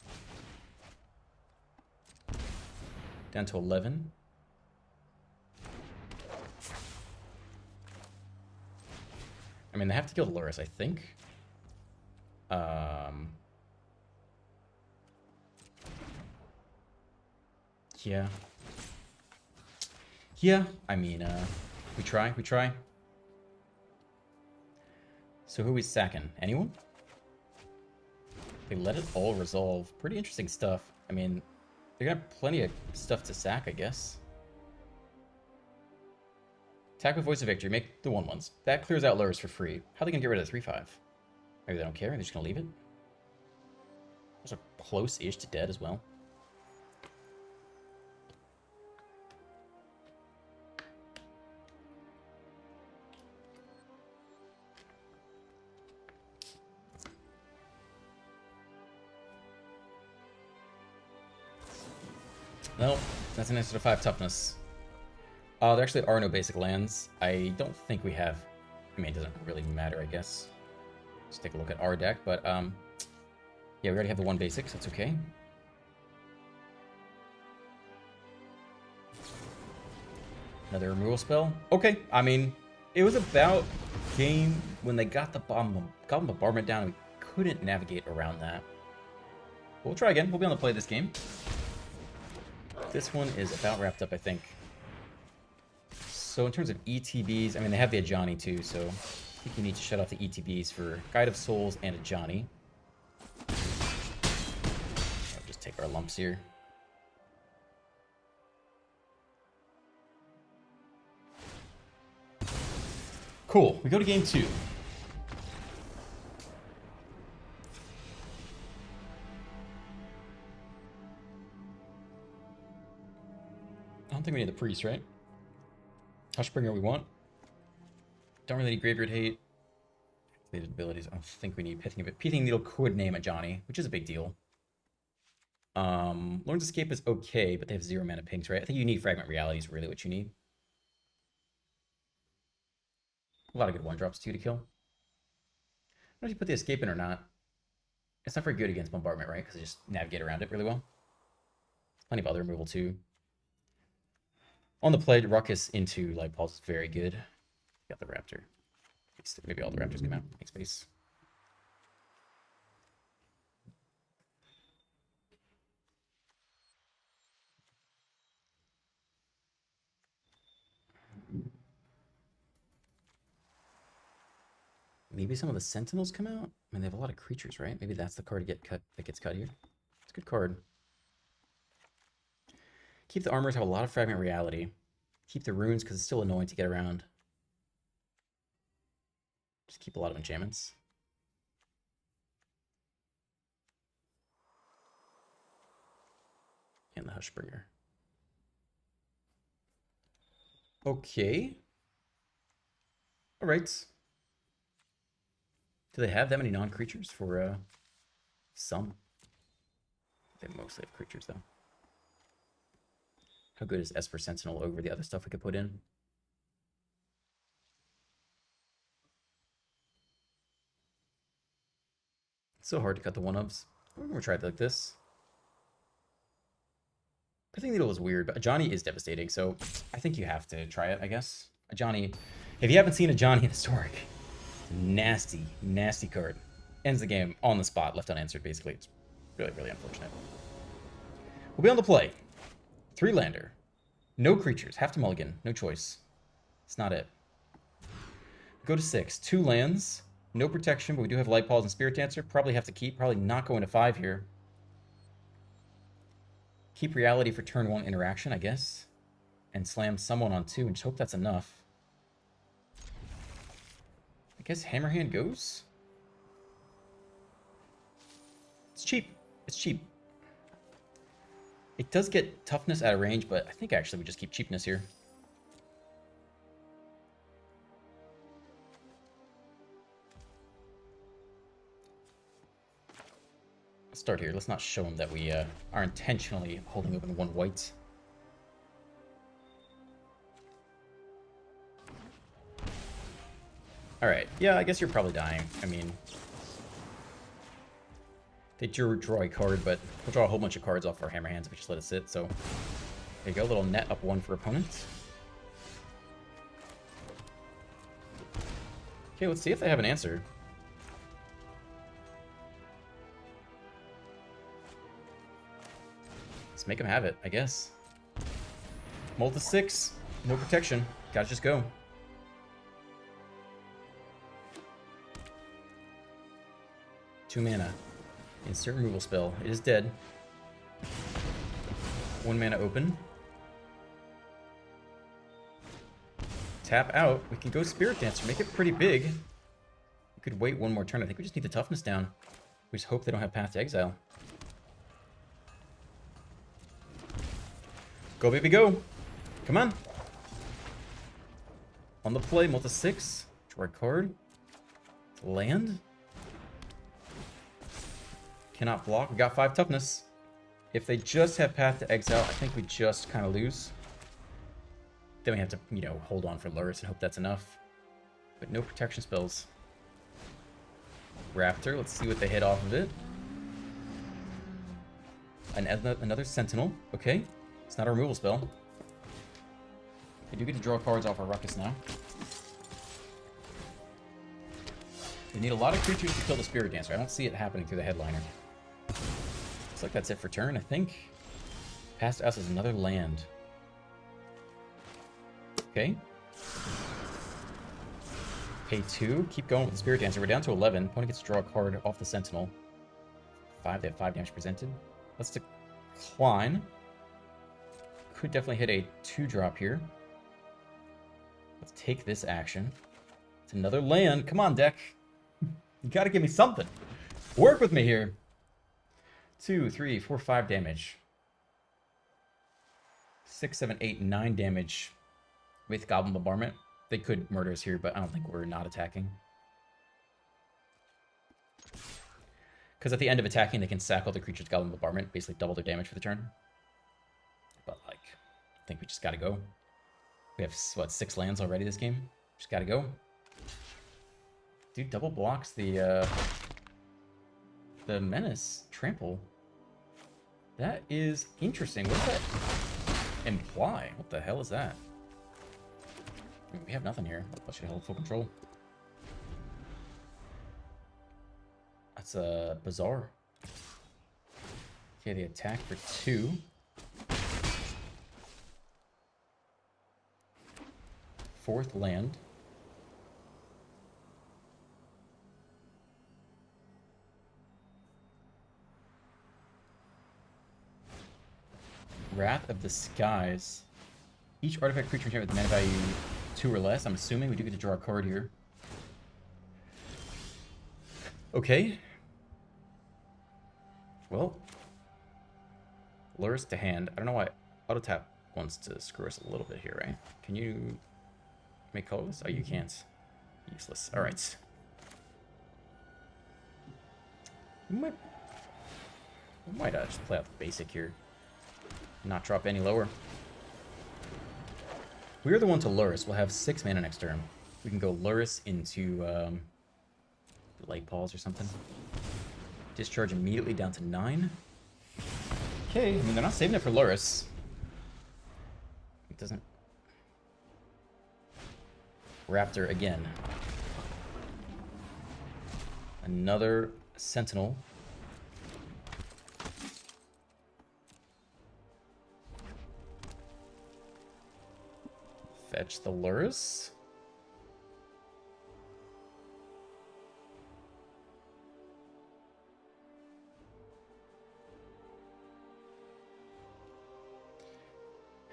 Down to 11. I mean, they have to kill the Lurrus, I think. Yeah. Yeah, I mean, we try. So who are we sacking? Anyone? They let it all resolve. Pretty interesting stuff. I mean, they're gonna have plenty of stuff to sack, I guess. Attack with Voice of Victory. Make the 1/1s. That clears out Lurrus for free. How are they gonna get rid of the 3/5? Maybe they don't care. They're just gonna leave it. Those are close-ish to dead as well. Well, that's an extra 5 toughness. There actually are no basic lands. I don't think we have... I mean, it doesn't really matter, I guess. Let's take a look at our deck, but, yeah, we already have the 1 basic, so it's okay. Another removal spell. Okay, I mean, it was about game when they got the bombardment down, and we couldn't navigate around that. We'll try again. We'll be able to play this game. This one is about wrapped up, I think. So in terms of ETBs, I mean, they have the Ajani too, so I think you need to shut off the ETBs for Guide of Souls and Ajani. I'll just take our lumps here. Cool, we go to game 2. I don't think we need the priest, right? Hushbringer we want. Don't really need Graveyard Hate. Activated abilities. I don't think we need Pithing, but Pithing Needle could name a Johnny, which is a big deal. Lorn's Escape is okay, but they have 0 mana pinks, right? I think you need Fragment Reality is really what you need. A lot of good 1-drops too to kill. I don't know if you put the Escape in or not. It's not very good against Bombardment, right? Because they just navigate around it really well. Plenty of other removal too. On the play, Ruckus into Light Pulse is very good. Got the Raptor. Maybe all the Raptors come out. Make space. Maybe some of the Sentinels come out? I mean, they have a lot of creatures, right? Maybe that's the card that gets cut here. It's a good card. Keep the armors, have a lot of Fragment Reality. Keep the runes, because it's still annoying to get around. Just keep a lot of enchantments. And the Hushbringer. Okay. Alright. Do they have that many non-creatures for, some? They mostly have creatures, though. How good is Esper Sentinel over the other stuff we could put in? It's so hard to cut the 1-ups. I'm gonna try it like this. Pithing Needle is weird, but Ajani is devastating, so I think you have to try it, I guess. Ajani, if you haven't seen Ajani in Historic, it's a nasty, nasty card. ends the game on the spot, left unanswered, basically. It's really, really unfortunate. We'll be on the play. 3-lander. No creatures. Have to mulligan. No choice. It's not it. Go to 6. 2 lands. No protection, but we do have Light Pulse and Spirit Dancer. Probably have to keep. Probably not going to 5 here. Keep Reality for turn 1 interaction, I guess. And slam someone on 2 and just hope that's enough. I guess Hammerhand goes? It's cheap. It's cheap. It does get toughness out of range, but I think actually we just keep cheapness here. Let's start here. Let's not show them that we are intentionally holding open 1 white. Alright, yeah, I guess you're probably dying. I mean, they draw a card, but we'll draw a whole bunch of cards off our hammer hands if we just let it sit, so there you go, little net up 1 for opponents. Okay, let's see if they have an answer. Let's make them have it, I guess. Mull to 6, no protection, gotta just go. Two mana. Insert removal spell. It is dead. 1 mana open. Tap out. We can go Spirit Dancer. Make it pretty big. We could wait 1 more turn. I think we just need the toughness down. We just hope they don't have Path to Exile. Go, baby, go. Come on. On the play, multi 6. Draw a card. Land. Cannot block. We got 5 toughness. If they just have Path to Exile, I think we just kind of lose. Then we have to, you know, hold on for Lurrus and hope that's enough. But no protection spells. Raptor, let's see what they hit off of it. Another Sentinel. Okay. It's not a removal spell. We do get to draw cards off our Ruckus now. We need a lot of creatures to kill the Spirit Dancer. I don't see it happening through the Headliner. Looks like that's it for turn, I think. Past us is another land. Okay. Pay 2. Keep going with the Spirit Dancer. We're down to 11. Opponent gets to draw a card off the Sentinel. 5. They have 5 damage presented. Let's decline. Could definitely hit a 2-drop here. Let's take this action. It's another land. Come on, deck. You gotta give me something. Work with me here. 2, 3, 4, 5 damage. 6, 7, 8, 9 damage with Goblin Bombardment. They could murder us here, but I don't think we're not attacking. Because at the end of attacking, they can sack all the creatures Goblin Bombardment, basically double their damage for the turn. But, like, I think we just gotta go. We have, what, 6 lands already this game? Just gotta go. Dude, double blocks the Menace. Trample. That is interesting. What does that imply? What the hell is that? I mean, we have nothing here. That should hold full control. That's bizarre. Okay, the attack for 2. Fourth land. Wrath of the Skies. Each artifact creature enchantment with mana value 2 or less. I'm assuming we do get to draw a card here. Okay. Well. Lurrus to hand. I don't know why auto tap wants to screw us a little bit here, right? Can you make colorless? Oh, you can't. Useless. Alright. We might just play out the basic here. Not drop any lower. We are the one to Lurrus. We'll have 6 mana next turn. We can go Lurrus into Light Pulse or something. Discharge immediately down to 9. Okay, I mean, they're not saving it for Lurrus. It doesn't... Raptor again. Another Sentinel. Fetch the Lurrus.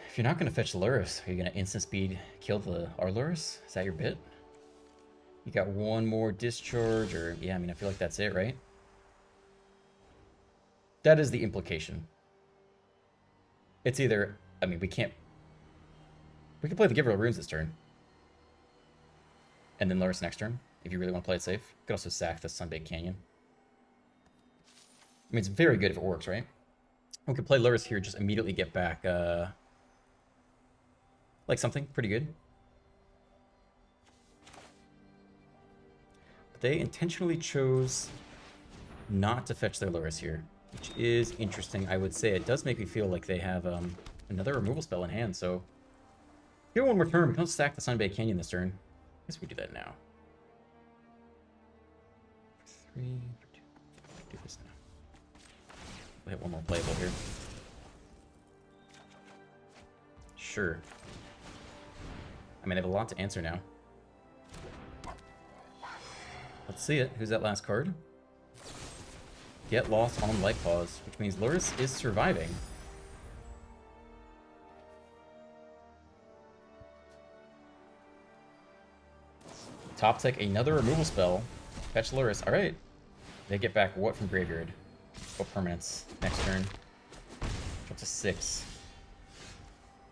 If you're not going to fetch Lurrus, are you going to instant speed kill our Lurrus? Is that your bit? You got one more discharge, or... Yeah, I mean, I feel like that's it, right? That is the implication. It's either... I mean, we can't... We can play the Giver of Runes this turn. And then Lurrus next turn, if you really want to play it safe. You could also sack the Sunbaked Canyon. I mean, it's very good if it works, right? We could play Lurrus here, just immediately get back... like something pretty good. But they intentionally chose not to fetch their Lurrus here, which is interesting. I would say it does make me feel like they have another removal spell in hand, so... Give it one more turn. We don't stack the Sunbaked Canyon this turn. I guess we do that now. 3, 2, do this now. We'll hit one more playable here. Sure. I mean, I have a lot to answer now. Let's see it. Who's that last card? Get lost on Light Pause, which means Lurrus is surviving. Top deck another removal spell. Fetch Lurrus. Alright. They get back what from graveyard? What permanents? Next turn. Up to 6.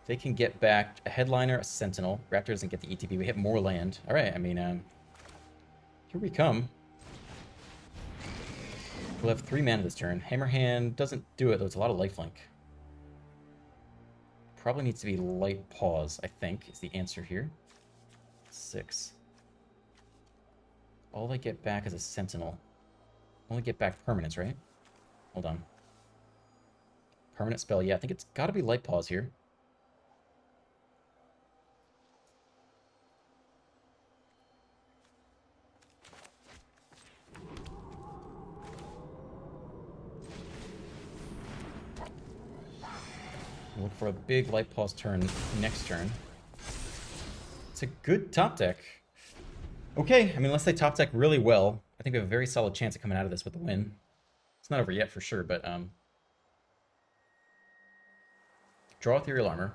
They can get back a Headliner, a Sentinel. Raptor doesn't get the ETB. We hit more land. Alright, I mean, here we come. We'll have 3 mana this turn. Hammerhand doesn't do it, though it's a lot of lifelink. Probably needs to be Light Pause, I think, is the answer here. 6. All I get back is a Sentinel. Only get back permanents, right? Hold on. Permanent spell, yeah, I think it's gotta be Light Pause here. Look for a big Light Pause turn next turn. It's a good top deck. Okay, I mean, unless they top deck really well, I think we have a very solid chance of coming out of this with a win. It's not over yet for sure, but draw Ethereal Armor.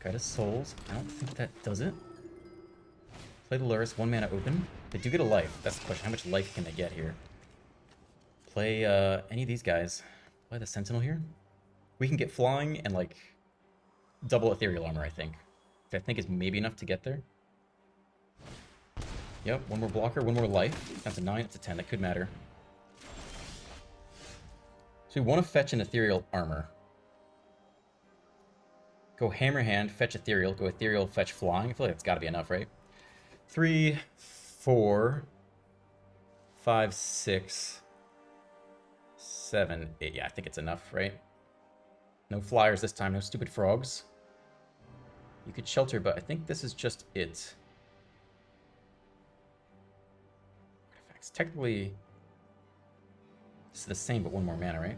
Guide of Souls. I don't think that does it. Play the Lurrus, 1 mana open. They do get a life. That's the question. How much life can they get here? Play any of these guys. Play the Sentinel here. We can get flying and like double Ethereal Armor, I think. Which I think is maybe enough to get there. Yep, 1 more blocker, 1 more life. That's a 9, it's a 10. That could matter. So we want to fetch an Ethereal Armor. Go Hammerhand, fetch Ethereal. Go Ethereal, fetch Flying. I feel like that's got to be enough, right? 3, 4, 5, 6, 7, 8. Yeah, I think it's enough, right? No flyers this time, no stupid frogs. You could shelter, but I think this is just it. Artifacts. Technically, this is the same, but 1 more mana, right?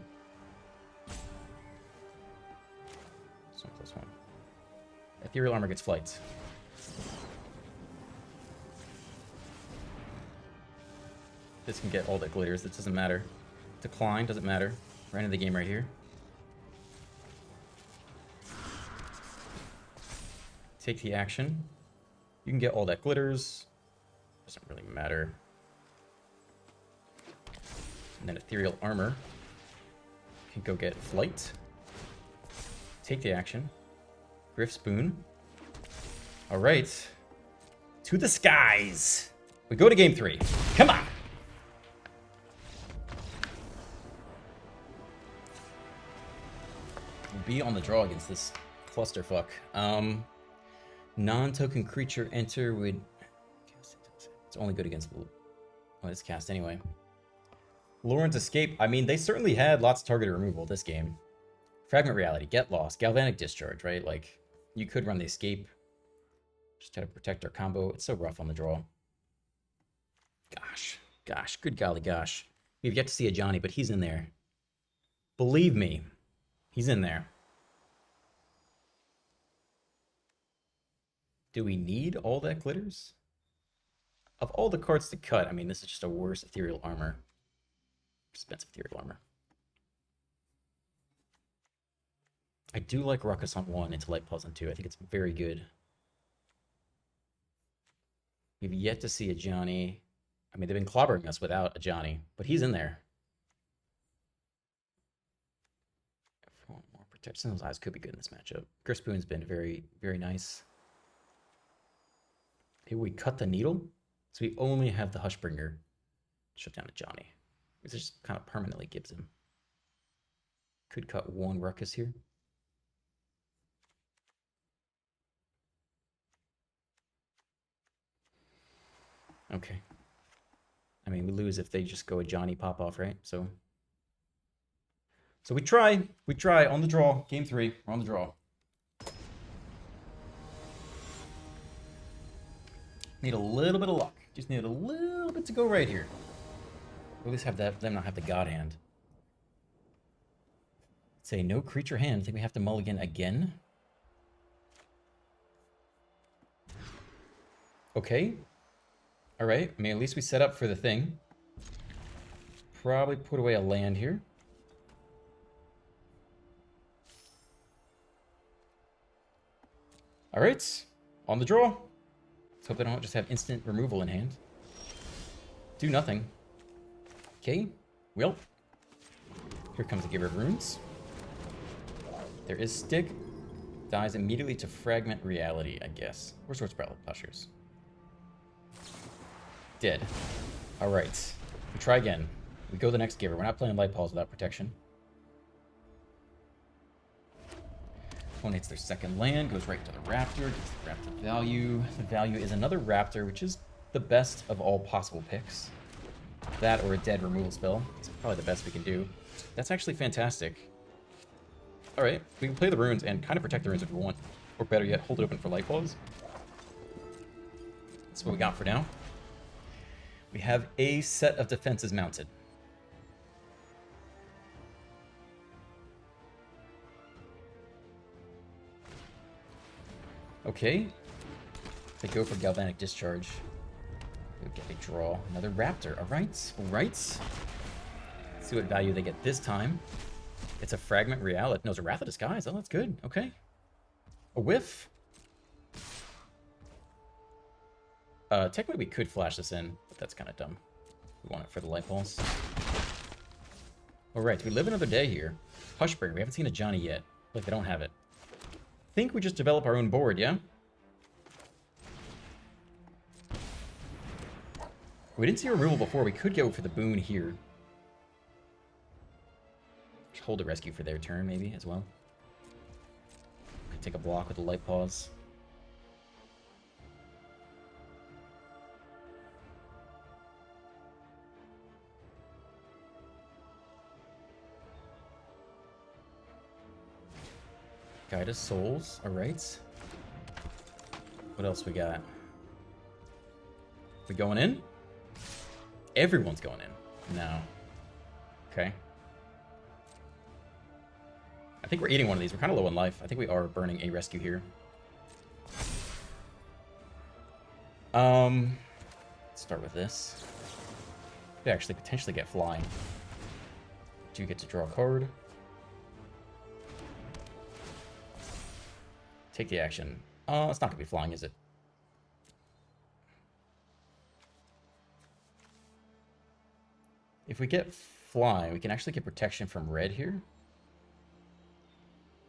So plus 1. Ethereal Armor gets flight. This can get all that glitters. This doesn't matter. Decline doesn't matter. Right into the game right here. Take the action. You can get all that glitters. Doesn't really matter. And then Ethereal Armor. You can go get Flight. Take the action. Griff Spoon. Alright. To the skies! We go to game 3. Come on! We'll be on the draw against this clusterfuck. Non-token creature enter would... It's only good against... Oh, it's cast anyway. Lauren's Escape. I mean, they certainly had lots of targeted removal this game. Fragment Reality, Get Lost, Galvanic Discharge, right? Like, you could run the Escape. Just try to protect our combo. It's so rough on the draw. Gosh, good golly gosh. We've yet to see a Johnny, but he's in there. Believe me, he's in there. Do we need all that glitters? Of all the cards to cut, I mean, this is just a worse ethereal armor. Expensive ethereal armor. I do like Ruckus on 1 into Light Pulse on 2. I think it's very good. We've yet to see a Johnny. I mean, they've been clobbering us without a Johnny, but he's in there. More protection. Those eyes could be good in this matchup. Griffspoon's been very, very nice. Maybe we cut the needle, so we only have the Hushbringer. Shut down a Johnny. This just kind of permanently gives him. Could cut 1 Ruckus here. Okay. I mean, we lose if they just go a Johnny pop off, right? So we try. We try on the draw. Game 3. We're on the draw. Need a little bit of luck. Just need a little bit to go right here. Or at least have that, them not have the God Hand. Say no creature hand. I think we have to mulligan again. Okay. All right. I mean, at least we set up for the thing. Probably put away a land here. All right. On the draw. Let's hope they don't just have instant removal in hand. Do nothing. Okay. Well. Here comes the Giver of Runes. There is Stick. Dies immediately to Fragment Reality, I guess. Or Swords Pushers. Dead. Alright. We try again. We go the next Giver. We're not playing Light Pulse without protection. Opponent hits their second land, goes right to the Raptor, gets the Raptor value. The value is another Raptor, which is the best of all possible picks. That or a dead removal spell. It's probably the best we can do. That's actually fantastic. Alright, we can play the runes and kind of protect the runes if we want. Or better yet, hold it open for Light Pulse. That's what we got for now. We have a set of defenses mounted. Okay. They go for Galvanic Discharge. We'll get a draw. Another Raptor. Alright. Alright. Let's see what value they get this time. It's a Fragment Reality. No, it's a Wrath of Disguise. Oh, that's good. Okay. A whiff. Technically, we could flash this in, but that's kind of dumb. We want it for the Light Pulse. Alright, we live another day here. Hushbringer. We haven't seen a Johnny yet. Like, they don't have it. Think we just develop our own board, yeah? We didn't see a removal before. We could go for the boon here. Just hold a rescue for their turn, maybe, as well. Could take a block with a Light Pause. Guide us Souls, alright. What else we got? We going in? Everyone's going in. No. Okay. I think we're eating one of these. We're kind of low in life. I think we are burning a rescue here. Let's start with this. We actually potentially get flying. Do get to draw a card. Take the action. It's not going to be flying, is it? If we get flying, we can actually get protection from red here.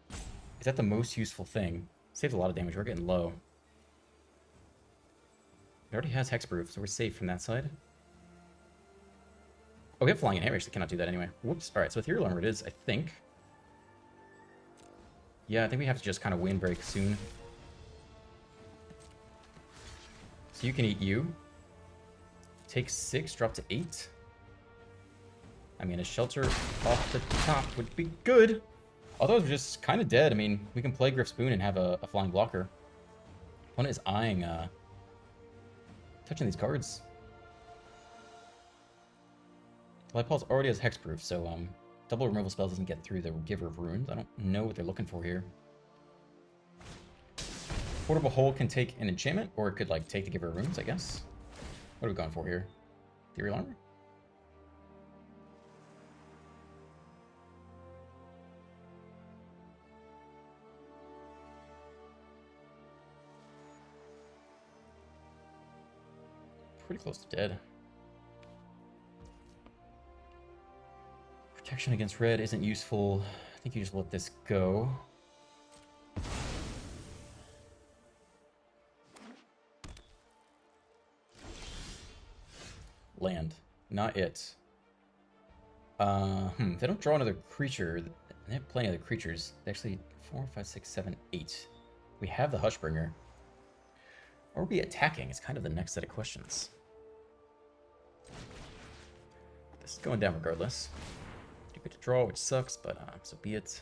Is that the most useful thing? Saves a lot of damage. We're getting low. It already has Hexproof, so we're safe from that side. Oh, we have flying in hand. We actually cannot do that anyway. Whoops. Alright, so Ethereal Armor it is, I think. Yeah, I think we have to just kind of win very soon. So you can eat you. Take 6, drop to 8. I mean, a shelter off the top would be good. Otherwise, we're just kind of dead. I mean, we can play Griffspoon and have a flying blocker. Opponent is eyeing, touching these cards. Lightpulse already has hexproof, so double removal spells doesn't get through the Giver of Runes. I don't know what they're looking for here. Portable Hole can take an enchantment, or it could like take the Giver of Runes, I guess. What are we going for here? Ethereal Armor? Pretty close to dead. Protection against red isn't useful. I think you just let this go. Land. Not it. If they don't draw another creature, they have plenty of other creatures. Actually, 4, 5, 6, 7, 8. We have the Hushbringer. Or be attacking is kind of the next set of questions. This is going down regardless. You get to draw, which sucks, but so be it.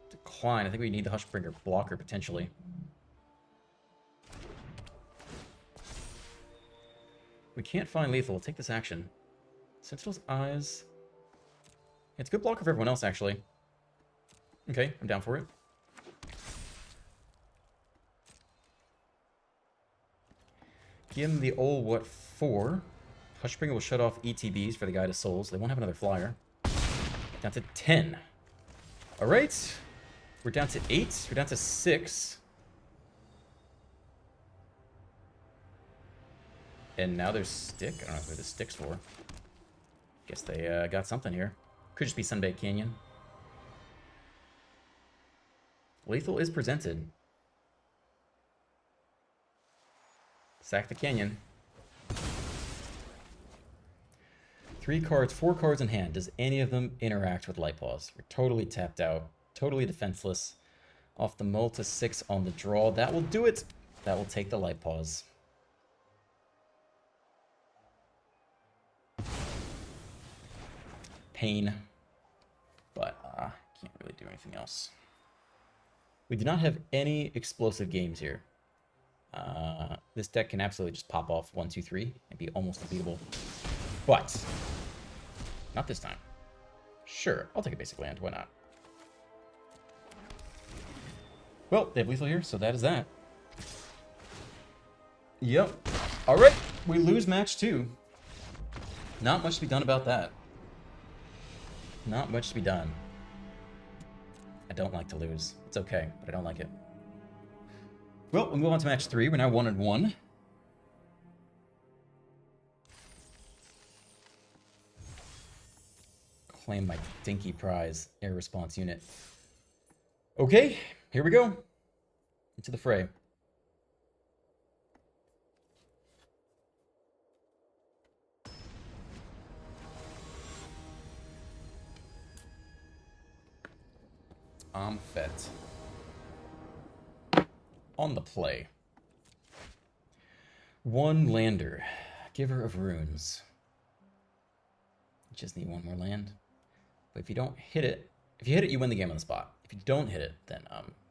Decline. I think we need the Hushbringer blocker potentially. We can't find lethal. We'll take this action. Sentinel's Eyes. It's a good blocker for everyone else, actually. Okay, I'm down for it. Give him the old what for? Hushbringer will shut off ETBs for the Guide of Souls. They won't have another flyer. Down to 10. Alright. We're down to 8. We're down to 6. And now there's Stick. I don't know what the Stick's for. Guess they got something here. Could just be Sunbaked Canyon. Lethal is presented. Sack the Canyon. 3 cards, 4 cards in hand. Does any of them interact with Lightpaws? We're totally tapped out. Totally defenseless. Off the mull to 6 on the draw. That will do it. That will take the Lightpaws. Pain. But can't really do anything else. We do not have any explosive games here. This deck can absolutely just pop off 1, 2, 3 and be almost unbeatable. But not this time. Sure, I'll take a basic land. Why not? Well, they have lethal here, so that is that. Yep. All right, we lose match 2. Not much to be done about that. Not much to be done. I don't like to lose. It's okay, but I don't like it. Well, we'll move on to match 3. We're now 1-1. Claim my dinky prize, air response unit. Okay, here we go. Into the fray. Fet. On the play. 1 lander. Giver of Runes. Just need 1 more land. But if you don't hit it, if you hit it, you win the game on the spot. If you don't hit it, then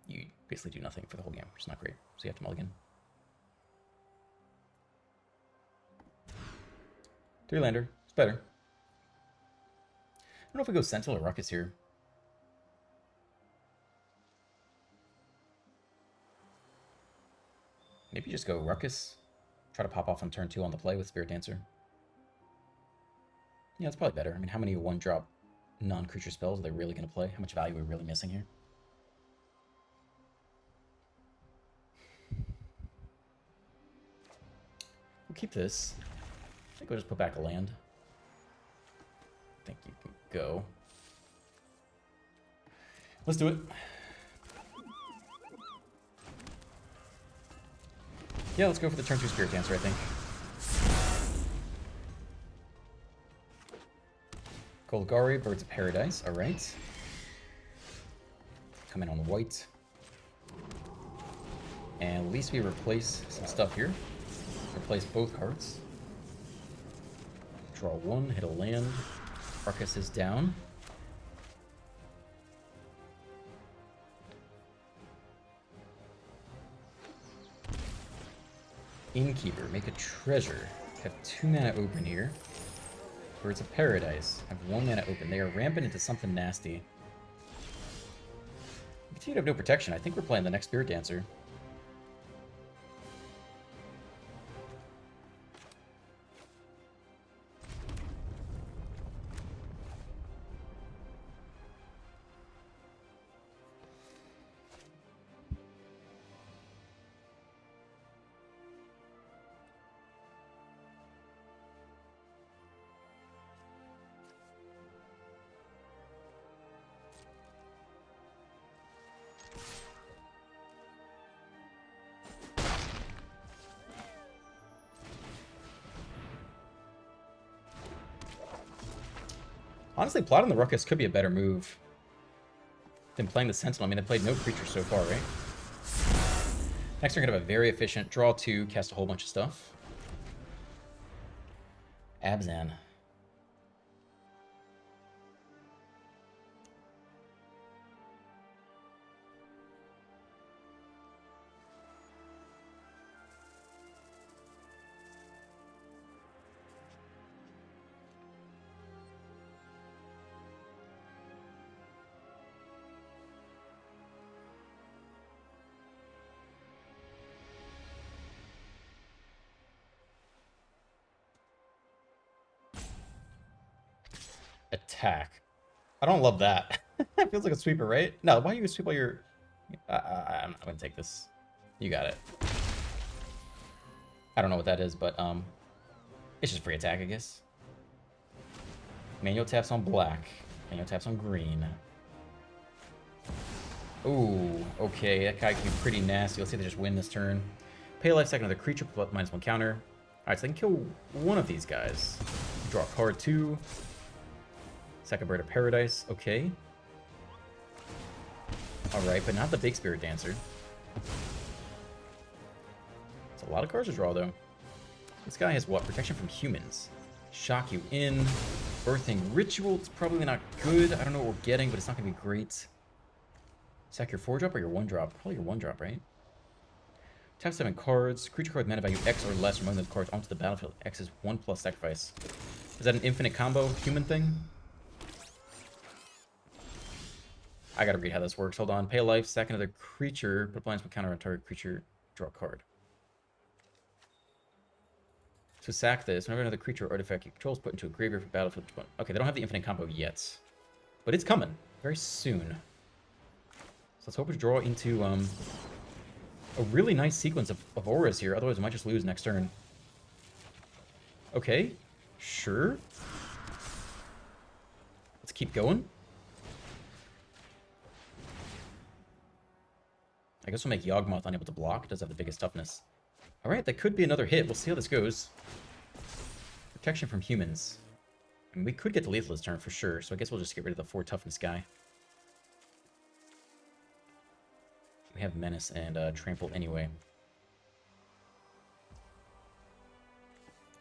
you basically do nothing for the whole game, which is not great. So you have to mulligan. 3 lander. It's better. I don't know if we go Sentinel or Ruckus here. Maybe just go Ruckus. Try to pop off on turn 2 on the play with Spirit Dancer. Yeah, it's probably better. I mean, how many 1-drop non-creature spells are they really going to play? How much value are we really missing here? We'll keep this. I think we'll just put back a land. I think you can go. Let's do it. Yeah, let's go for the turn 2 Spirit Dancer, I think. Golgari, Birds of Paradise, alright. Come in on white. And at least we replace some stuff here. Replace both cards. Draw 1, hit a land. Ruckus is down. Innkeeper, make a treasure. Have 2 mana open here. Birds of Paradise, have 1 mana open. They are rampant into something nasty. We continue to have no protection. I think we're playing the next Spirit Dancer. Honestly, plotting the Ruckus could be a better move than playing the Sentinel. I mean, they played no creatures so far, right? Next, we're going to have a very efficient draw 2, cast a whole bunch of stuff. Abzan. Attack. I don't love that. It feels like a sweeper, right? No, why do you sweep while you're... I'm not going to take this. You got it. I don't know what that is, but it's just free attack, I guess. Manual taps on black. Manual taps on green. Ooh, okay. That guy can be pretty nasty. Let's see if they just win this turn. Pay life, second another creature, -1 counter. Alright, so they can kill one of these guys. Draw a card, 2. Second Bird of Paradise, okay. Alright, but not the big Spirit Dancer. It's a lot of cards to draw, though. This guy has what? Protection from humans. Shock you in. Birthing Ritual, it's probably not good. I don't know what we're getting, but it's not going to be great. Sack your 4-drop or your 1-drop? Probably your 1-drop, right? Tap 7 cards. Creature card mana value X or less among the cards onto the battlefield. X is 1+ sacrifice. Is that an infinite combo human thing? I gotta read how this works. Hold on. Pay a life, sack another creature, put blinds with counter on target creature, draw a card. So sack this. Whenever another creature or artifact you control is put into a graveyard for battlefield. Okay, they don't have the infinite combo yet. But it's coming. Very soon. So let's hope we draw into a really nice sequence of auras here. Otherwise, we might just lose next turn. Okay. Sure. Let's keep going. I guess we'll make Yawgmoth unable to block. It does have the biggest toughness. Alright, that could be another hit. We'll see how this goes. Protection from humans. I mean, we could get to lethal this turn for sure, so I guess we'll just get rid of the 4 toughness guy. We have Menace and Trample anyway.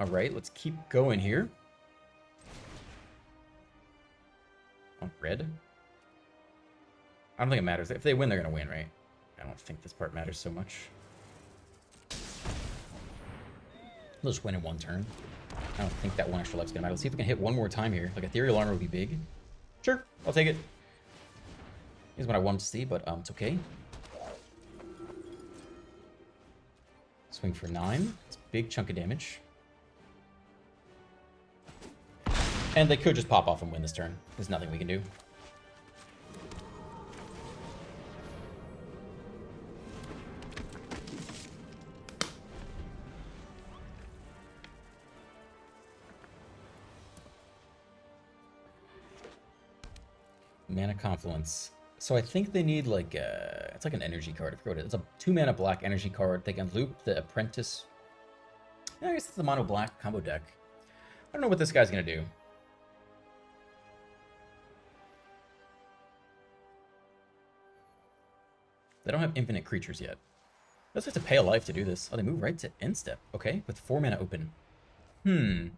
Alright, let's keep going here. On red? I don't think it matters. If they win, they're going to win, right? I don't think this part matters so much. They'll just win in 1 turn. I don't think that 1 extra life's gonna matter. Let's see if we can hit 1 more time here. Like, Ethereal Armor would be big. Sure, I'll take it. Is what I wanted to see, but it's okay. Swing for 9. It's a big chunk of damage. And they could just pop off and win this turn. There's nothing we can do. Mana Confluence. So I think they need like it's like an energy card. I forgot what it is. It's a 2 mana black energy card. They can loop the Apprentice. I guess it's the mono black combo deck. I don't know what this guy's gonna do. They don't have infinite creatures yet. They also have to pay a life to do this. Oh, they move right to end step. Okay, with 4 mana open. Means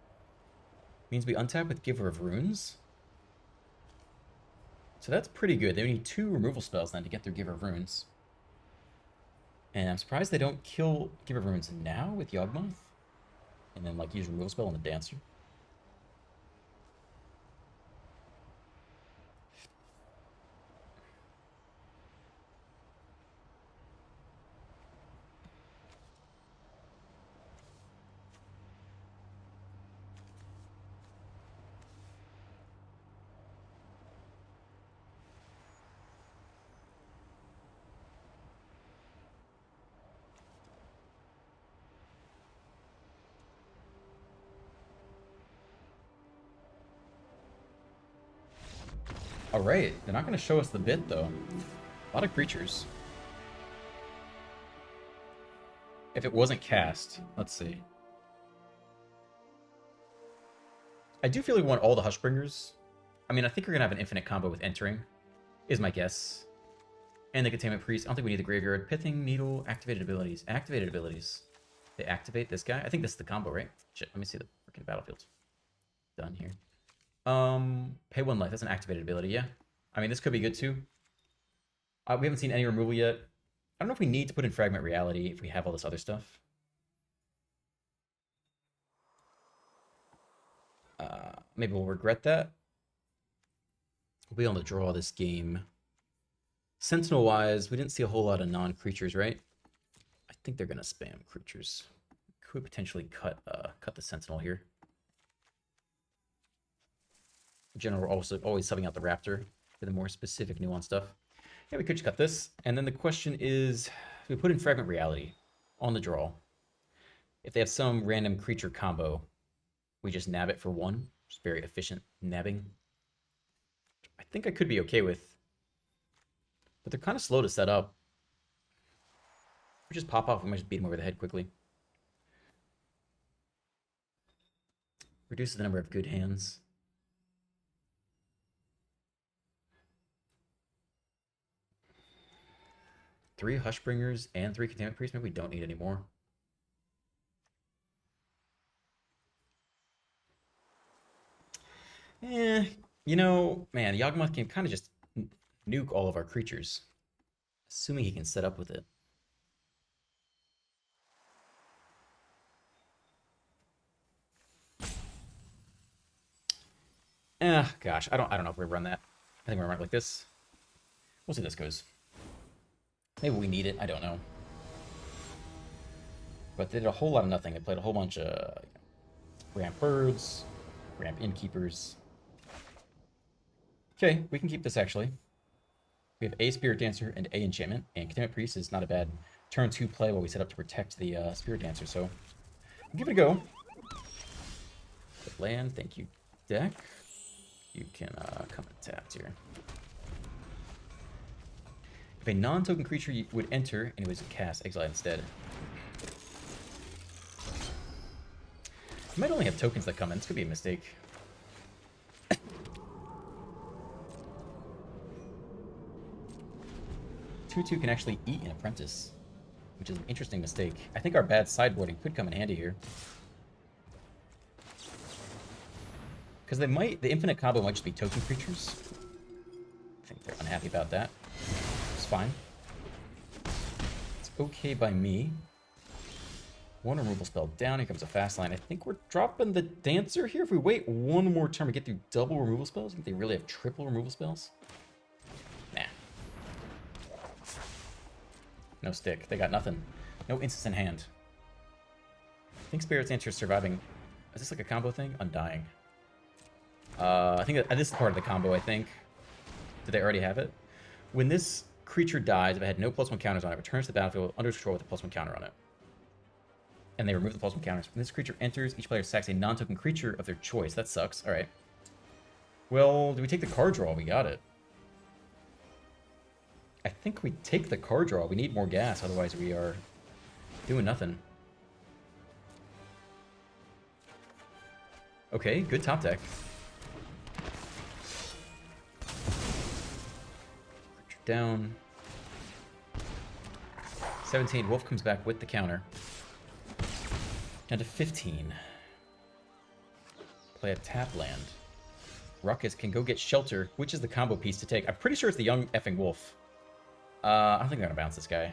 we untap with Giver of Runes. So that's pretty good. They need 2 removal spells then to get their Giver of Runes. And I'm surprised they don't kill Giver Runes now with Yawgmoth. And then, like, use Removal Spell on the Dancer. Alright, they're not going to show us the bit, though. A lot of creatures. If it wasn't cast, let's see. I do feel like we want all the Hushbringers. I mean, I think we're going to have an infinite combo with Entering, is my guess. And the Containment Priest. I don't think we need the Graveyard. Pithing, Needle, Activated Abilities. Activated Abilities. They activate this guy? I think this is the combo, right? Shit, let me see the freaking battlefield. Done here. Pay 1 life. That's an activated ability, yeah. I mean, this could be good, too. We haven't seen any removal yet. I don't know if we need to put in Fragment Reality if we have all this other stuff. Maybe we'll regret that. We'll be able to draw this game. Sentinel-wise, we didn't see a whole lot of non-creatures, right? I think they're going to spam creatures. Could potentially cut the Sentinel here. In general, we're also always subbing out the Raptor for the more specific, nuanced stuff. Yeah, we could just cut this. And then the question is, we put in Fragment Reality on the draw. If they have some random creature combo, we just nab it for 1. Just very efficient nabbing. I think I could be okay with. But they're kind of slow to set up. If we just pop off, we might just beat them over the head quickly. Reduces the number of good hands. Three Hushbringers and 3 Containment Priests. Maybe we don't need any more. You know, man, Yawgmoth can kind of just nuke all of our creatures. Assuming he can set up with it. Gosh, I don't know if we run that. I think we're gonna run it like this. We'll see how this goes. Maybe we need it, I don't know. But they did a whole lot of nothing. They played a whole bunch of ramp birds, ramp innkeepers. Okay, we can keep this actually. We have a Spirit Dancer and a Enchantment, and Containment Priest is not a bad turn 2 play while we set up to protect the Spirit Dancer, so we'll give it a go. Good land, thank you, deck. You can come tapped here. If a non-token creature would enter and it was cast, exile instead. You might only have tokens that come in. This could be a mistake. 2/2 can actually eat an Apprentice, which is an interesting mistake. I think our bad sideboarding could come in handy here. Because the infinite combo might just be token creatures. I think they're unhappy about that. It's fine. It's okay by me. 1 removal spell down. Here comes a fast line. I think we're dropping the Dancer here. If we wait 1 more turn, we get through double removal spells. I think they really have triple removal spells. Nah. No stick. They got nothing. No instants in hand. I think Spirit's Answer is surviving. Is this like a combo thing? Undying. I think this is part of the combo, I think. Did they already have it? When this creature dies, if it had no +1 counters on it, returns to the battlefield under control with a +1 counter on it. And they remove the +1 counters. When this creature enters, each player sacks a non-token creature of their choice. That sucks. Alright. Well, do we take the card draw? We got it. I think we take the card draw. We need more gas, otherwise we are doing nothing. Okay, good top deck. Creature down. 17. Wolf comes back with the counter. Down to 15. Play a tap land. Ruckus can go get Shelter, which is the combo piece to take. I'm pretty sure it's the young effing wolf. I don't think they're gonna bounce this guy.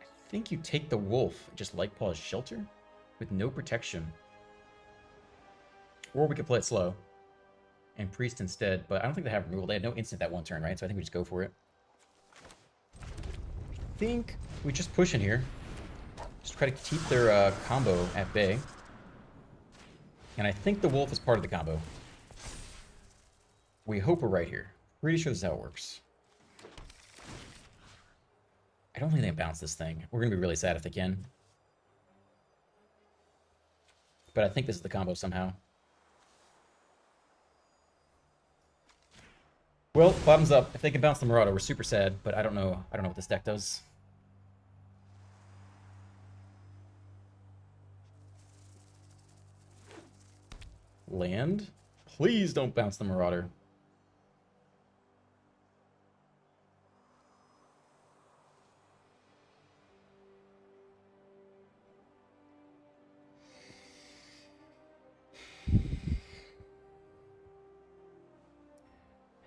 I think you take the wolf, just Light Paw as shelter with no protection. Or we could play it slow and priest instead, but I don't think they have removal. They had no instant that one turn, right? So I think we just go for it. I think we just push in here. Just try to keep their combo at bay. And I think the wolf is part of the combo. We hope we're right here. Pretty sure this is how it works. I don't think they can bounce this thing. We're going to be really sad if they can. But I think this is the combo somehow. Well, bottoms up. If they can bounce the Marauder, we're super sad, but I don't know what this deck does. Land? Please don't bounce the Marauder.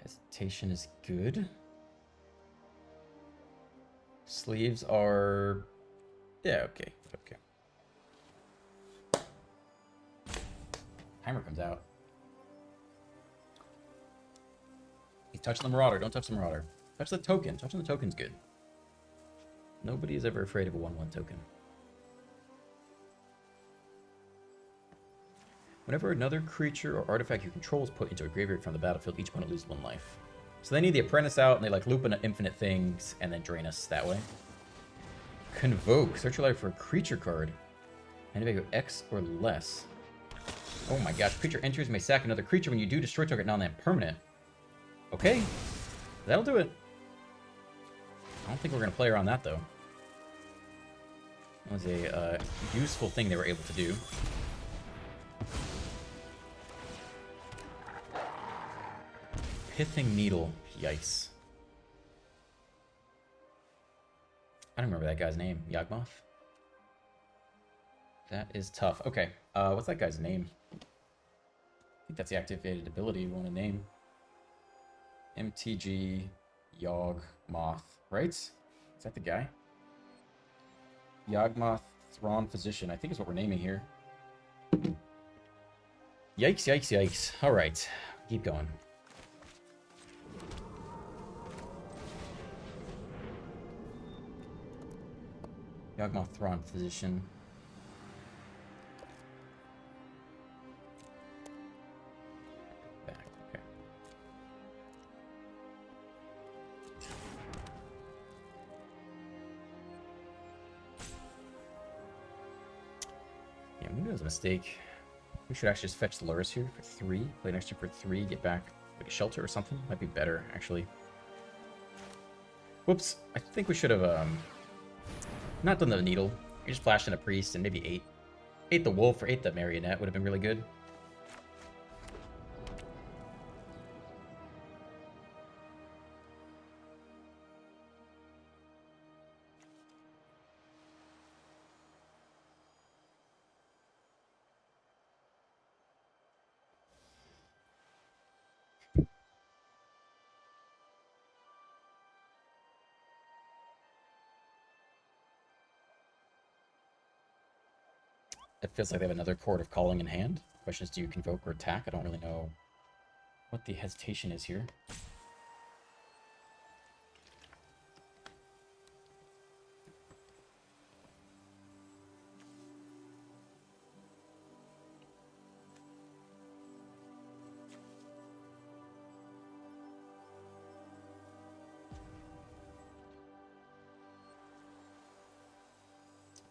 Hesitation is good. Sleeves are... yeah, okay. Okay. Timer comes out. He's touching the Marauder. Don't touch the Marauder. Touch the token. Touching the token's good. Nobody is ever afraid of a 1/1 token. Whenever another creature or artifact you control is put into a graveyard from the battlefield, each opponent loses 1 life. So they need the Apprentice out, and they like loop into infinite things, and then drain us that way. Convoke. Search your life for a creature card. And if you go X or less. Oh my gosh. Creature enters, may sack another creature. When you do, destroy target non-land permanent. Okay. That'll do it. I don't think we're going to play around that, though. That was a useful thing they were able to do. Pithing Needle. Yikes. I don't remember that guy's name. Yawgmoth? That is tough. Okay. What's that guy's name? I think that's the activated ability we want to name. MTG Yawgmoth, right? Is that the guy? Yawgmoth Thrawn Physician, I think is what we're naming here. Yikes, yikes, yikes. Alright. Keep going. Yawgmoth Thrawn Physician. Back, okay. Yeah, maybe it was a mistake. We should actually just fetch the Lurrus here for 3. Play next turn for 3, get back like a shelter or something. Might be better, actually. Whoops. I think we should have not done the needle. We just flashed in a priest and maybe ate the wolf or ate the marionette would have been really good. It feels like they have another Chord of Calling in hand. Question is, do you convoke or attack? I don't really know what the hesitation is here.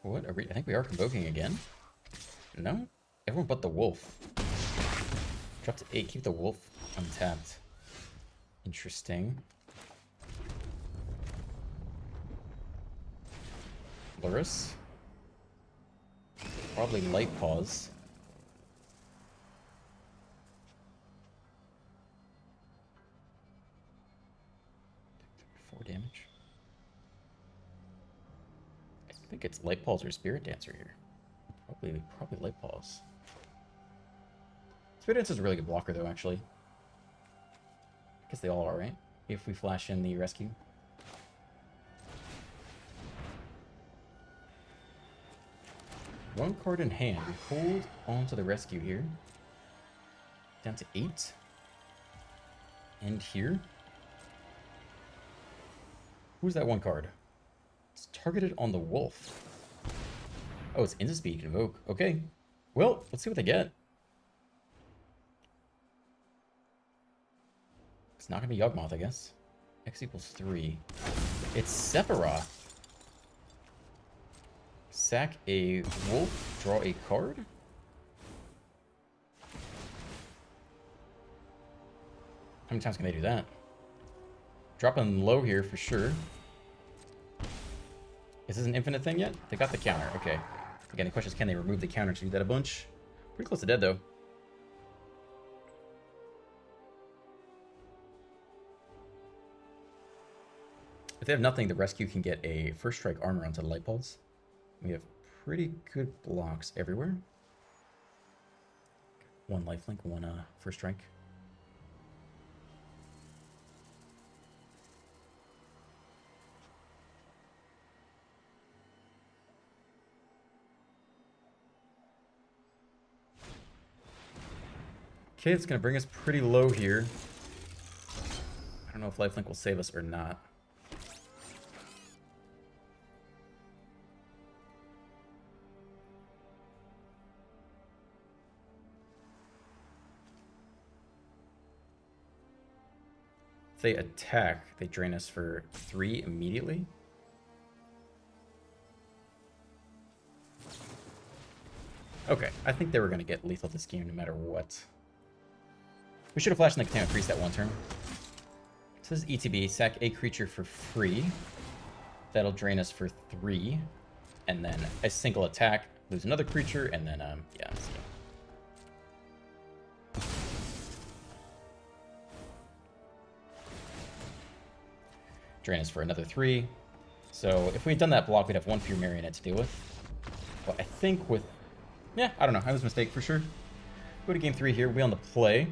What are we? I think we are convoking again. No? Everyone but the wolf. Drop to 8, keep the wolf untapped. Interesting. Lurrus? Probably Light Paws. 4 damage. I think it's Light Paws or Spirit Dancer here. Probably Light Paws. Spirit Dancer is a really good blocker, though, actually. I guess they all are, right? If we flash in the rescue. One card in hand. We hold on to the rescue here. Down to 8. And here. Who's that one card? It's targeted on the wolf. Oh, it's instant speed invoke. Okay. Well, let's see what they get. It's not going to be Yawgmoth, I guess. X equals 3. It's Sephiroth. Sack a wolf, draw a card. How many times can they do that? Dropping low here for sure. Is this an infinite thing yet? They got the counter. Okay. Again, the question is, can they remove the counter to do that a bunch? Pretty close to dead, though. If they have nothing, the rescue can get a first strike armor onto the light poles. We have pretty good blocks everywhere. One lifelink, one first strike. Okay, it's going to bring us pretty low here. I don't know if lifelink will save us or not. If they attack, they drain us for 3 immediately. Okay, I think they were going to get lethal this game no matter what. We should have flashed in the Containment Priest that one turn. It says ETB, sack a creature for free. That'll drain us for 3. And then a single attack, lose another creature, and then, yeah, let's see. Drain us for another 3. So if we had done that block, we'd have 1 fewer Marionette to deal with. But I think with... Yeah, I don't know. I was a mistake for sure. Go to game 3 here. We'll be on the play.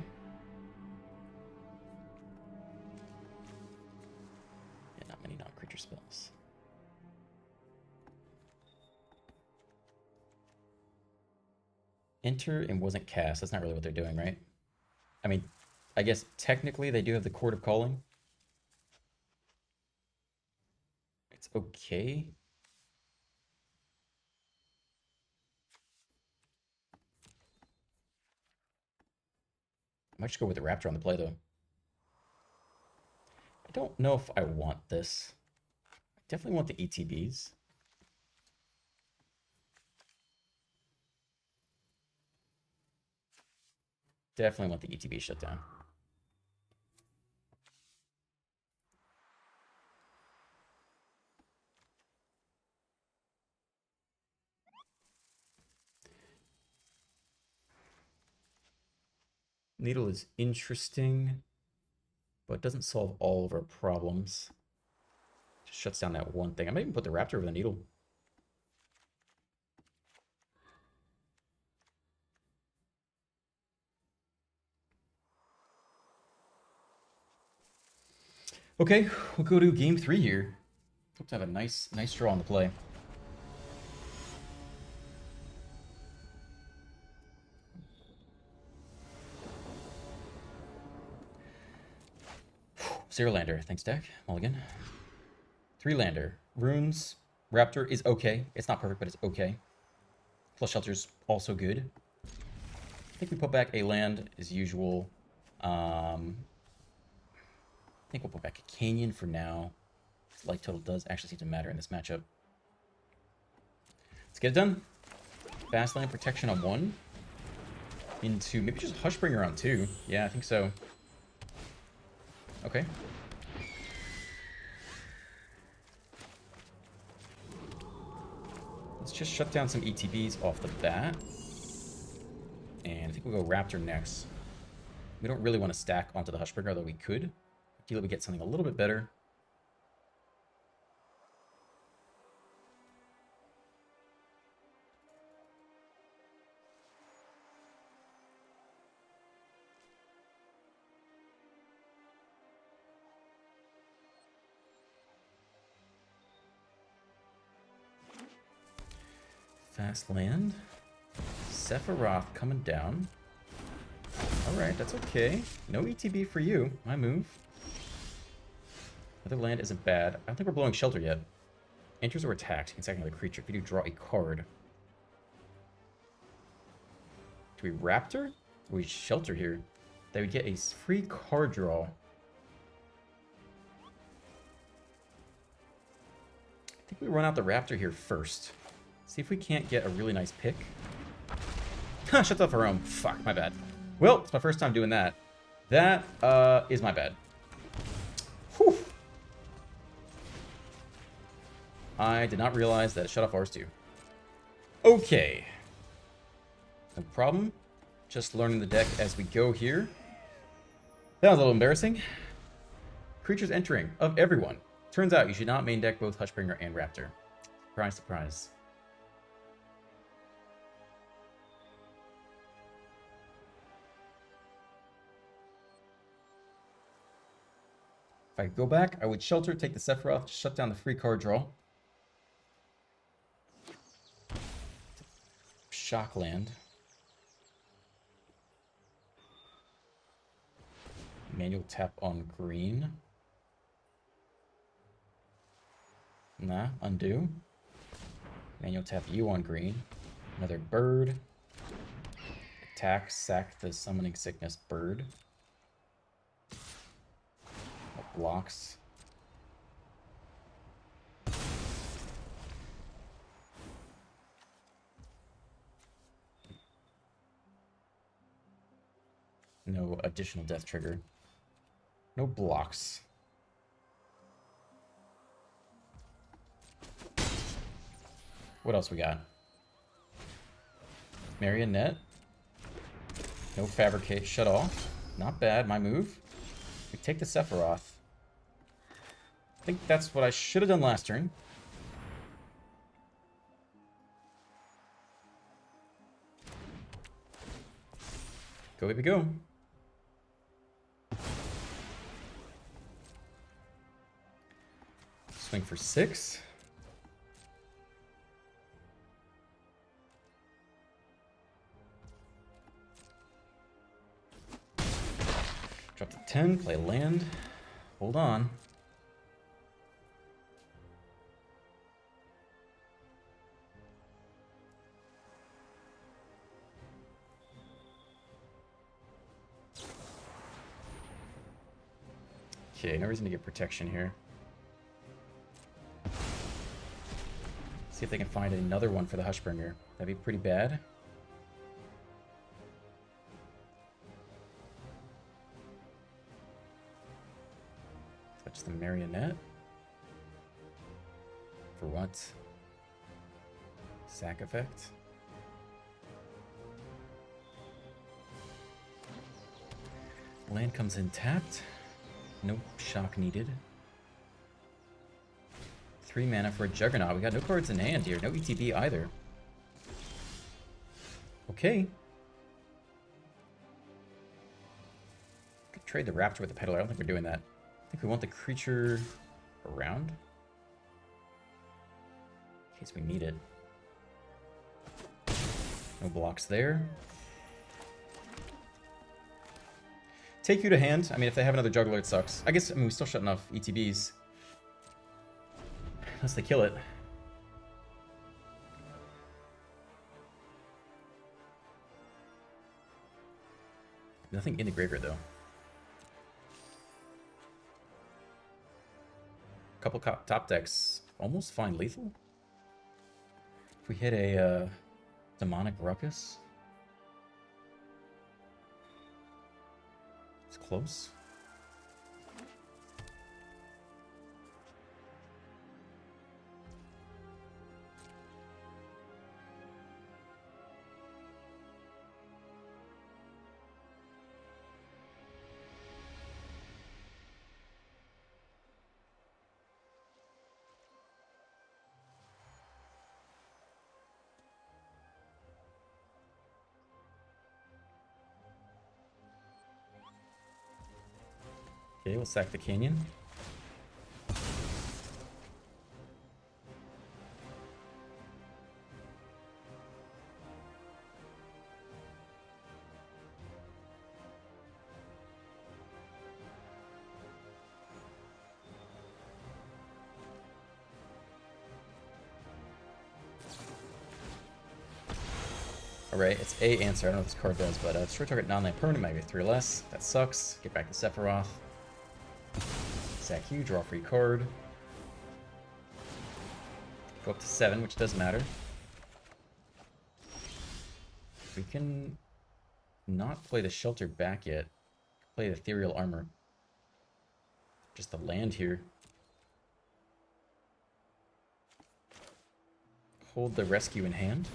Yeah, not many non-creature spells. Enter and wasn't cast. That's not really what they're doing, right? I mean, I guess technically they do have the Court of Calling. It's okay. I might just go with the Raptor on the play, though. I don't know if I want this. I definitely want the ETBs. Definitely want the ETB shutdown. Needle is interesting, but doesn't solve all of our problems. Just shuts down that one thing. I might even put the Raptor over the Needle. Okay, we'll go to game 3 here. Hope to have a nice draw on the play. Zero lander, thanks deck. Mulligan. 3 lander. Runes. Raptor is okay. It's not perfect, but it's okay. Plus Shelter's also good. I think we put back a land as usual. I think we'll put back a Canyon for now. Life total does actually seem to matter in this matchup. Let's get it done. Fast land protection on 1. Into maybe just Hushbringer on 2. Yeah, I think so. Okay. Let's just shut down some ETBs off the bat. And I think we'll go Raptor next. We don't really want to stack onto the Hushbringer, although we could. Ideally, we get something a little bit better. Fast land. Sephiroth coming down. Alright, that's okay. No ETB for you. My move. Other land isn't bad. I don't think we're blowing shelter yet. Enters or attacks. You can sack another creature. If you do, draw a card. Do we Raptor? Or we Shelter here? They would get a free card draw. I think we run out the Raptor here first. See if we can't get a really nice pick. Ha! Shuts off our own. Fuck, my bad. Well, it's my first time doing that. That is my bad. Whew. I did not realize that it shut off ours too. Okay. No problem. Just learning the deck as we go here. That was a little embarrassing. Creatures entering of everyone. Turns out you should not main deck both Hushbringer and Raptor. Surprise, surprise. If I could go back, I would Shelter, take the Sephiroth, shut down the free card draw. Shock land. Manual tap on green. Nah, undo. Manual tap you on green. Another bird. Attack, sack the Summoning Sickness bird. That blocks. No additional death trigger. No blocks. What else we got? Marionette. No Fabricate. Shut off. Not bad. My move. We take the Sephiroth. I think that's what I should have done last turn. Go, baby, go. Swing for 6. Drop to 10, play land. Hold on. Okay, no reason to get protection here. See if they can find another one for the Hushbringer. That'd be pretty bad. Touch the Marionette. For what? Sack effect. Land comes in tapped. No shock needed. 3 mana for a Juggernaut. We got no cards in hand here. No ETB either. Okay. Could trade the Raptor with the Peddler. I don't think we're doing that. I think we want the creature around. In case we need it. No blocks there. Take you to hand. I mean, if they have another Juggler, it sucks. I guess, I mean, we still shut enough ETBs. Unless they kill it. Nothing in the graveyard, though. Couple top decks almost find lethal. If we hit a Demonic Ruckus. It's close. Okay, we'll sack the Canyon. Alright, it's A answer. I don't know what this card does, but destroy target non-land permanent might be 3 or less. That sucks. Get back to Sephiroth. Sack you, draw a free card. Go up to 7, which does matter. We can not play the Shelter back yet. Play the Ethereal Armor. Just the land here. Hold the Rescue in hand.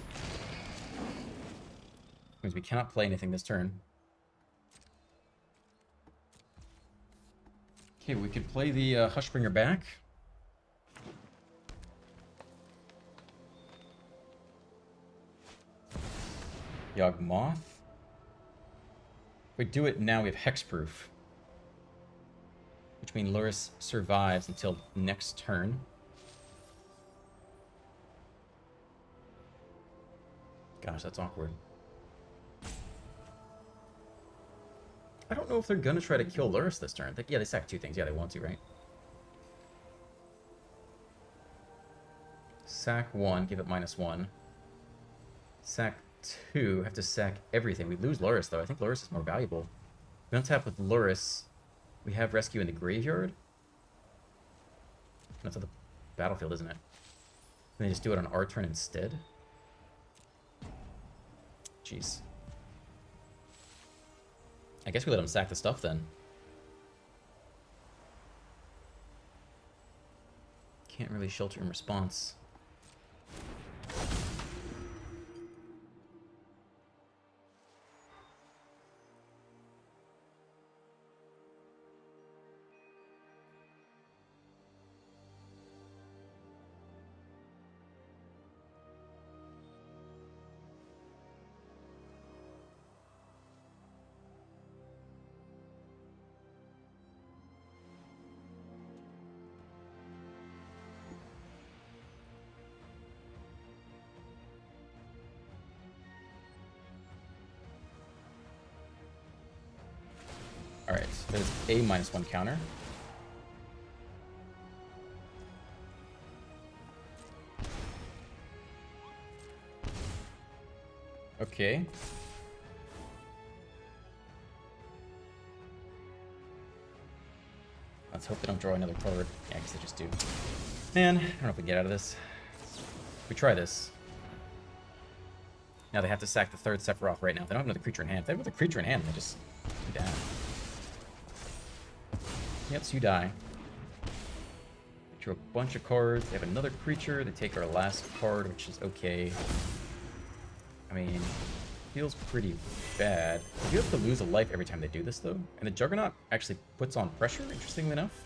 Means we cannot play anything this turn. Okay, we could play the Hushbringer back. Yawgmoth. If we do it now, we have Hexproof. Which means Lurrus survives until next turn. Gosh, that's awkward. I don't know if they're gonna try to kill Lurrus this turn. Yeah, they sack 2 things. Yeah, they want to, right? Sack 1, give it -1. Sack 2, have to sack everything. We lose Lurrus, though. I think Lurrus is more valuable. We untap with Lurrus. We have Rescue in the graveyard. That's on the battlefield, isn't it? And they just do it on our turn instead. Jeez. I guess we let him sack the stuff then. Can't really shelter in response. Alright, so there's a -1 counter. Okay. Let's hope they don't draw another card. Yeah, I guess they just do. Man, I don't know if we can get out of this. We try this. Now they have to sack the 3rd Sephiroth right now. They don't have another creature in hand. If they have another creature in hand, they just do that. Yep, so you die. They drew a bunch of cards. They have another creature. They take our last card, which is okay. I mean, feels pretty bad. You have to lose a life every time they do this, though. And the Juggernaut actually puts on pressure, interestingly enough.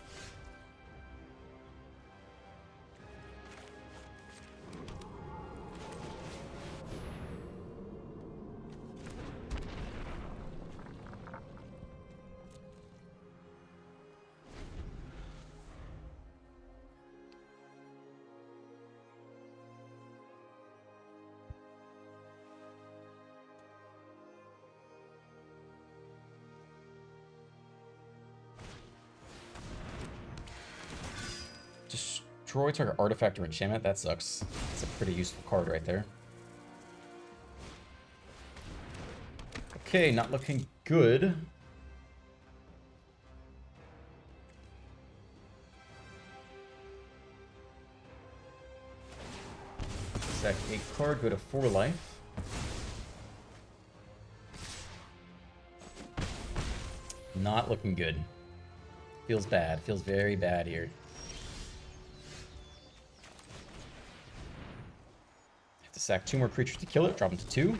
Destroy target artifact or enchantment. That sucks. That's a pretty useful card right there. Okay, not looking good. Sack a card, go to 4 life. Not looking good. Feels bad. Feels very bad here. Have to sack 2 more creatures to kill it. Drop them to 2.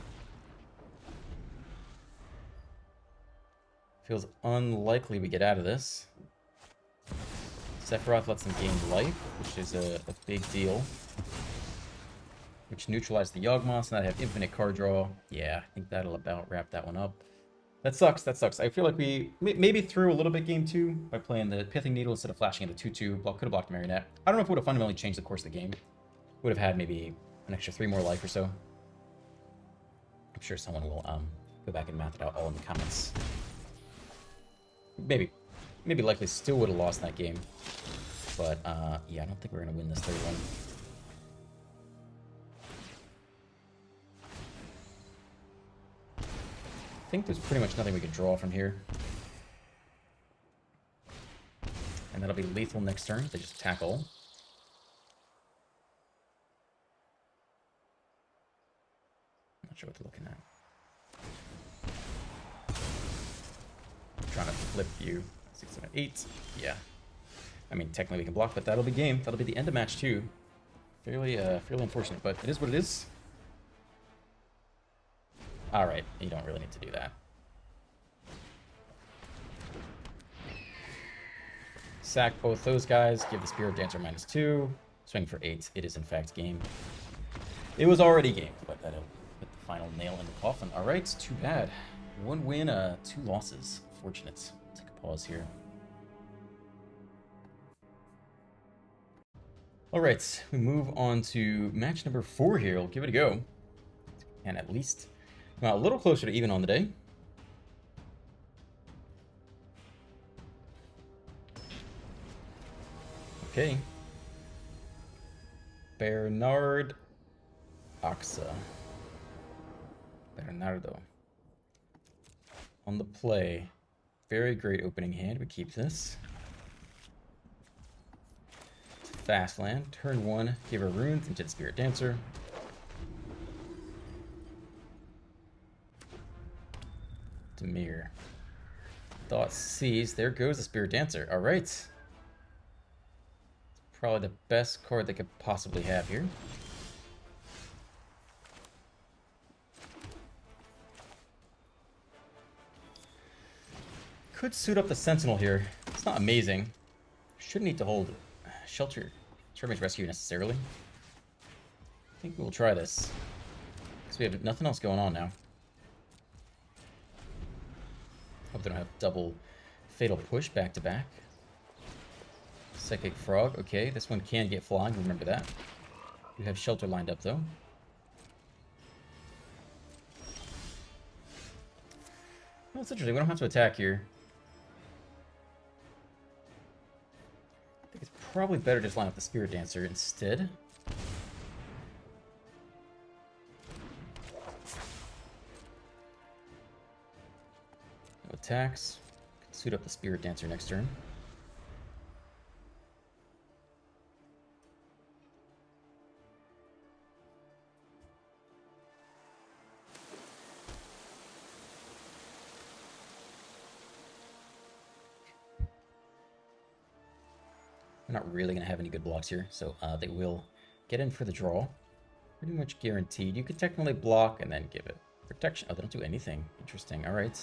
Feels unlikely we get out of this. Sephiroth lets them gain life, which is a big deal. Which neutralized the Yawgmoth, so now they have infinite card draw. Yeah, I think that'll about wrap that one up. That sucks, that sucks. I feel like we maybe threw a little bit game 2 by playing the Pithing Needle instead of flashing into 2-2. Could have blocked Marionette. I don't know if it would have fundamentally changed the course of the game. Would have had maybe an extra 3 more life or so. I'm sure someone will go back and math it out all in the comments. Maybe likely still would have lost that game. But yeah, I don't think we're going to win this 3rd one. think there's pretty much nothing we can draw from here. And that'll be lethal next turn. They just tackle. Not sure what they're looking at. Trying to flip you. 6, 7, 8. Yeah. I mean, technically we can block, but that'll be game. That'll be the end of match 2. Fairly unfortunate, but it is what it is. Alright, you don't really need to do that. Sack both those guys, give the Spirit Dancer -2, swing for 8. It is in fact game. It was already game, but that'll put the final nail in the coffin. Alright, too bad. 1 win, 2 losses. Fortunate. Take a pause here. Alright, we move on to match number 4 here. We'll give it a go. And at least a little closer to even on the day. Okay. Bernardo. On the play. Very great opening hand. We keep this. Fast land. Turn 1, give her runes into the Spirit Dancer. Demir. Thought sees. There goes the Spirit Dancer. Alright. Probably the best card they could possibly have here. Could suit up the Sentinel here. It's not amazing. Shouldn't need to hold Shelter. Short-range Rescue necessarily. I think we'll try this. Because we have nothing else going on now. Hope they don't have double Fatal Push back to back. Psychic Frog, okay, this one can get flying, remember that. We have Shelter lined up though. Well, it's interesting, we don't have to attack here. I think it's probably better to just line up the Spirit Dancer instead. No attacks. Can suit up the Spirit Dancer next turn. We're not really going to have any good blocks here, so they will get in for the draw. Pretty much guaranteed. You could technically block and then give it protection. Oh, they don't do anything. Interesting. All right.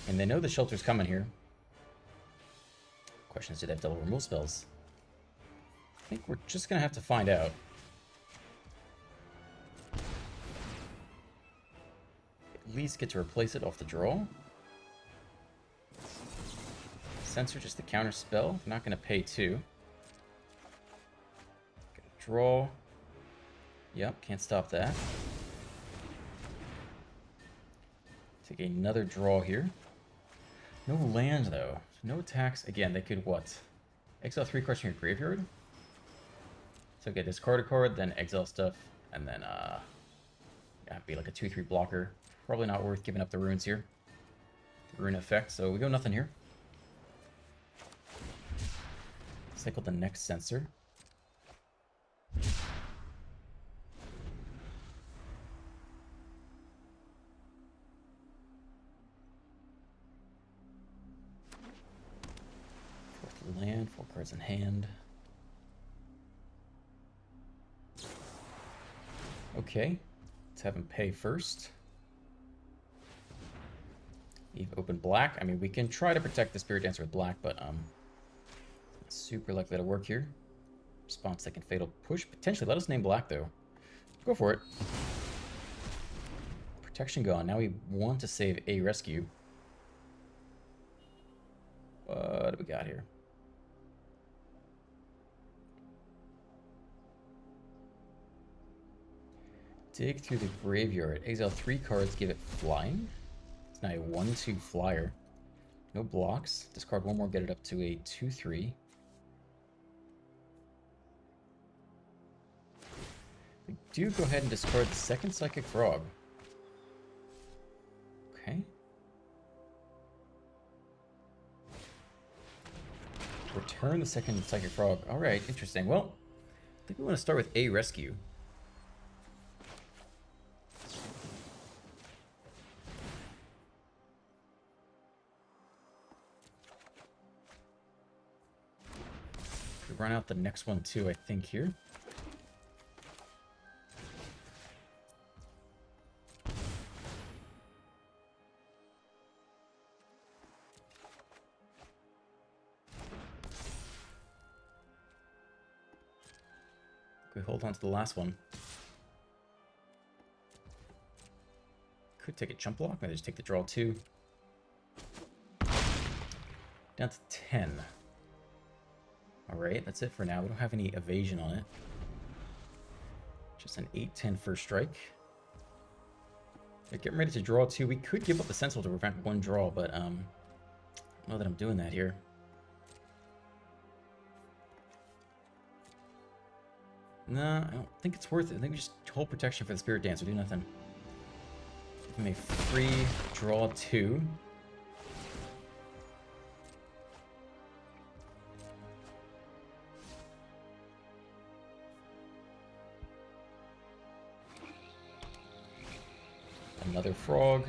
And they know the Shelter's coming here. Question is, do they have double remove spells? I think we're just going to have to find out. At least get to replace it off the draw. Censor just the counter spell. I'm not going to pay 2. Gonna draw. Yep, can't stop that. Take another draw here. No land though. No attacks. Again, they could what? Exile 3 cards from your graveyard? So okay, discard a card, then exile stuff, and then yeah, it'd be like a 2/3 blocker. Probably not worth giving up the runes here. The rune effect, so we go nothing here. Cycle the next Censor. Fourth land, 4 cards in hand. Okay, let's have him pay first. Leave open black. I mean, we can try to protect the Spirit Dancer with black, but super likely to work here. Response second Fatal Push. Potentially, let us name black though. Go for it. Protection gone. Now we want to save a rescue. What do we got here? Dig through the graveyard. Exile 3 cards, give it flying. It's now a 1/2 flyer. No blocks. Discard 1 more, get it up to a 2/3. We do go ahead and discard the second Psychic Frog. Okay. Return the second Psychic Frog. Alright, interesting. Well, I think we want to start with a rescue. We run out the next one too, I think, here. We hold on to the last one. Could take a chump block, maybe just take the draw 2. Down to 10. Alright, that's it for now. We don't have any evasion on it. Just an 8-10 first strike. They're getting ready to draw 2. We could give up the Sentinel to prevent one draw, but I don't know that I'm doing that here. Nah, I don't think it's worth it. I think we just hold protection for the Spirit Dance. We do nothing. Give him a free draw 2. Another frog.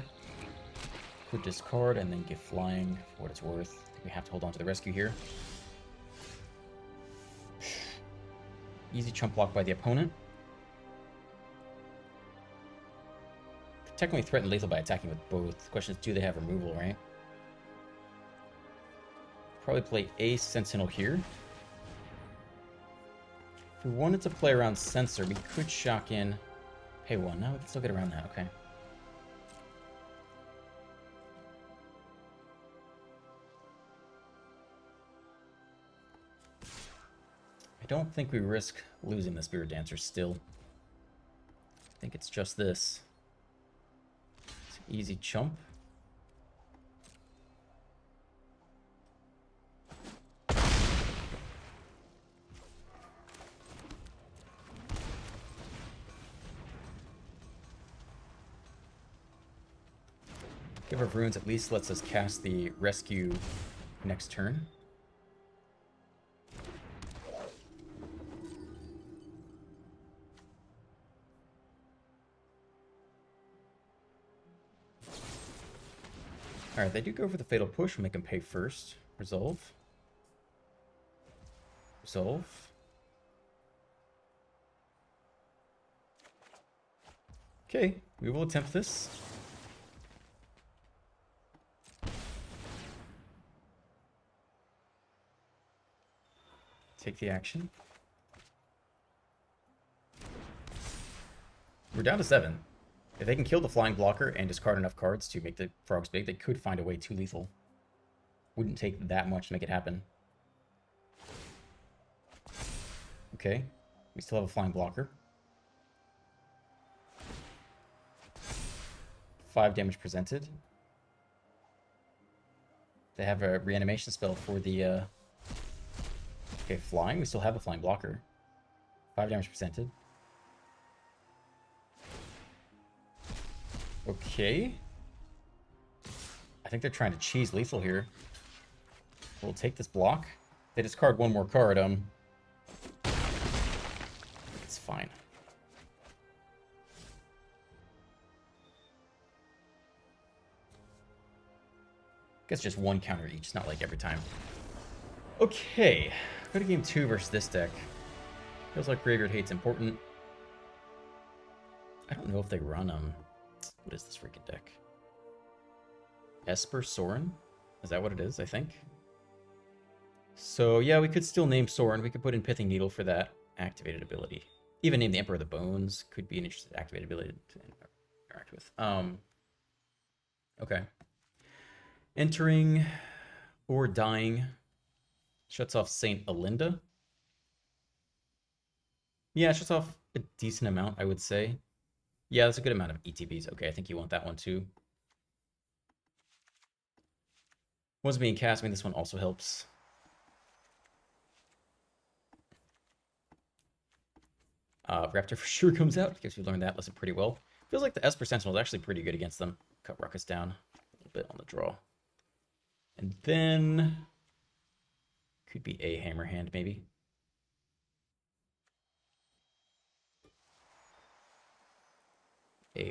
Could discard and then give flying for what it's worth. I think we have to hold on to the rescue here. Easy chump block by the opponent. Could technically threaten lethal by attacking with both. The question is, do they have removal, right? Probably play a Sentinel here. If we wanted to play around Censor, we could shock in. Pay 1. No, we can still get around that. Okay. I don't think we risk losing the Spirit Dancer still. I think it's just this. It's an easy chump. Give of Runes at least lets us cast the rescue next turn. Alright, they do go for the Fatal Push. We'll make them pay first. Resolve. Resolve. Okay, we will attempt this. Take the action. We're down to 7. If they can kill the flying blocker and discard enough cards to make the frogs big, they could find a way to lethal. Wouldn't take that much to make it happen. Okay, we still have a flying blocker. 5 damage presented. They have a reanimation spell for the... Okay, flying. We still have a flying blocker. 5 damage presented. Okay. I think they're trying to cheese lethal here. We'll take this block. They discard one more card. It's fine. Guess just one counter each. It's not like every time. Okay. Go to game 2 versus this deck. Feels like Graveyard Hate's important. I don't know if they run what is this freaking deck? Esper Sorin? Is that what it is, I think? So, yeah, we could still name Sorin. We could put in Pithing Needle for that activated ability. Even name the Emperor of the Bones. Could be an interesting activated ability to interact with. Okay. Entering or dying. Shuts off Saint Alinda. Yeah, it shuts off a decent amount, I would say. Yeah, that's a good amount of ETBs. Okay, I think you want that one too. One's being cast. I mean, this one also helps. Raptor for sure comes out. I guess we learned that lesson pretty well. Feels like the Esper Sentinel is actually pretty good against them. cut Ruckus down a little bit on the draw. And then could be a hammer hand, maybe.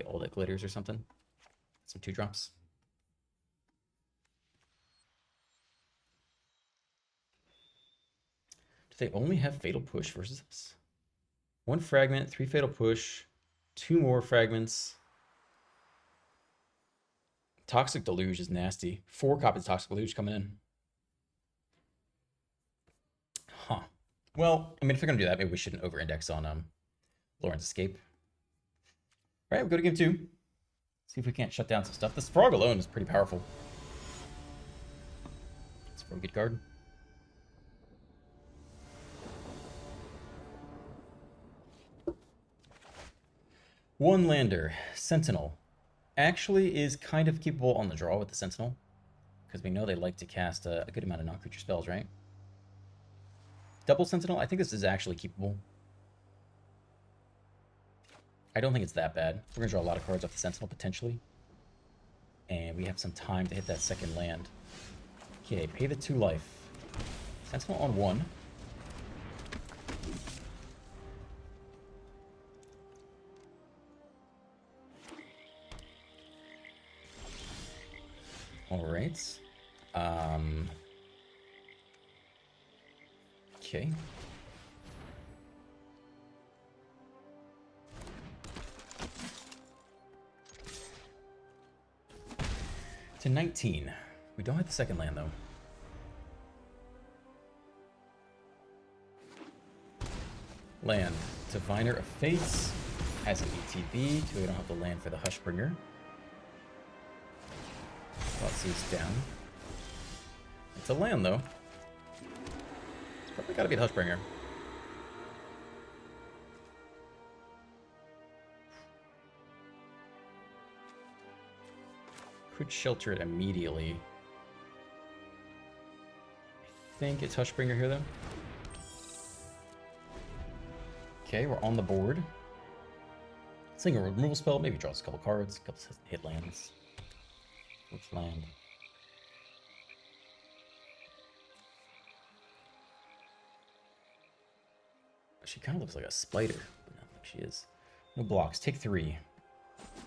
All that glitters or something. Some 2-drops. Do they only have Fatal Push versus this? 1 fragment, 3 Fatal Push, 2 more fragments. Toxic Deluge is nasty. 4 copies of Toxic Deluge coming in. Huh. Well, I mean, if we're going to do that, maybe we shouldn't over-index on Lauren's Escape. All right, we'll go to game 2. See if we can't shut down some stuff. This Frog alone is pretty powerful. It's a good card. One lander, Sentinel. Actually is kind of keepable on the draw with the Sentinel, because we know they like to cast a good amount of non-creature spells, right? Double Sentinel, I think this is actually keepable. I don't think it's that bad. We're going to draw a lot of cards off the Sentinel, potentially. And we have some time to hit that second land. Okay, pay the 2 life. Sentinel on 1. All right. Okay. To 19. We don't have the second land, though. Land. Diviner of Fates. Has an ETB, so we don't have the land for the Hushbringer. Thoughtseize down. It's a land, though. It's probably got to be the Hushbringer. Could shelter it immediately. I think it's Hushbringer here, though. Okay, we're on the board. Single removal spell, maybe draws a couple cards, a couple hit lands. Which land? She kind of looks like a spider, but not like she is. No blocks. Take 3.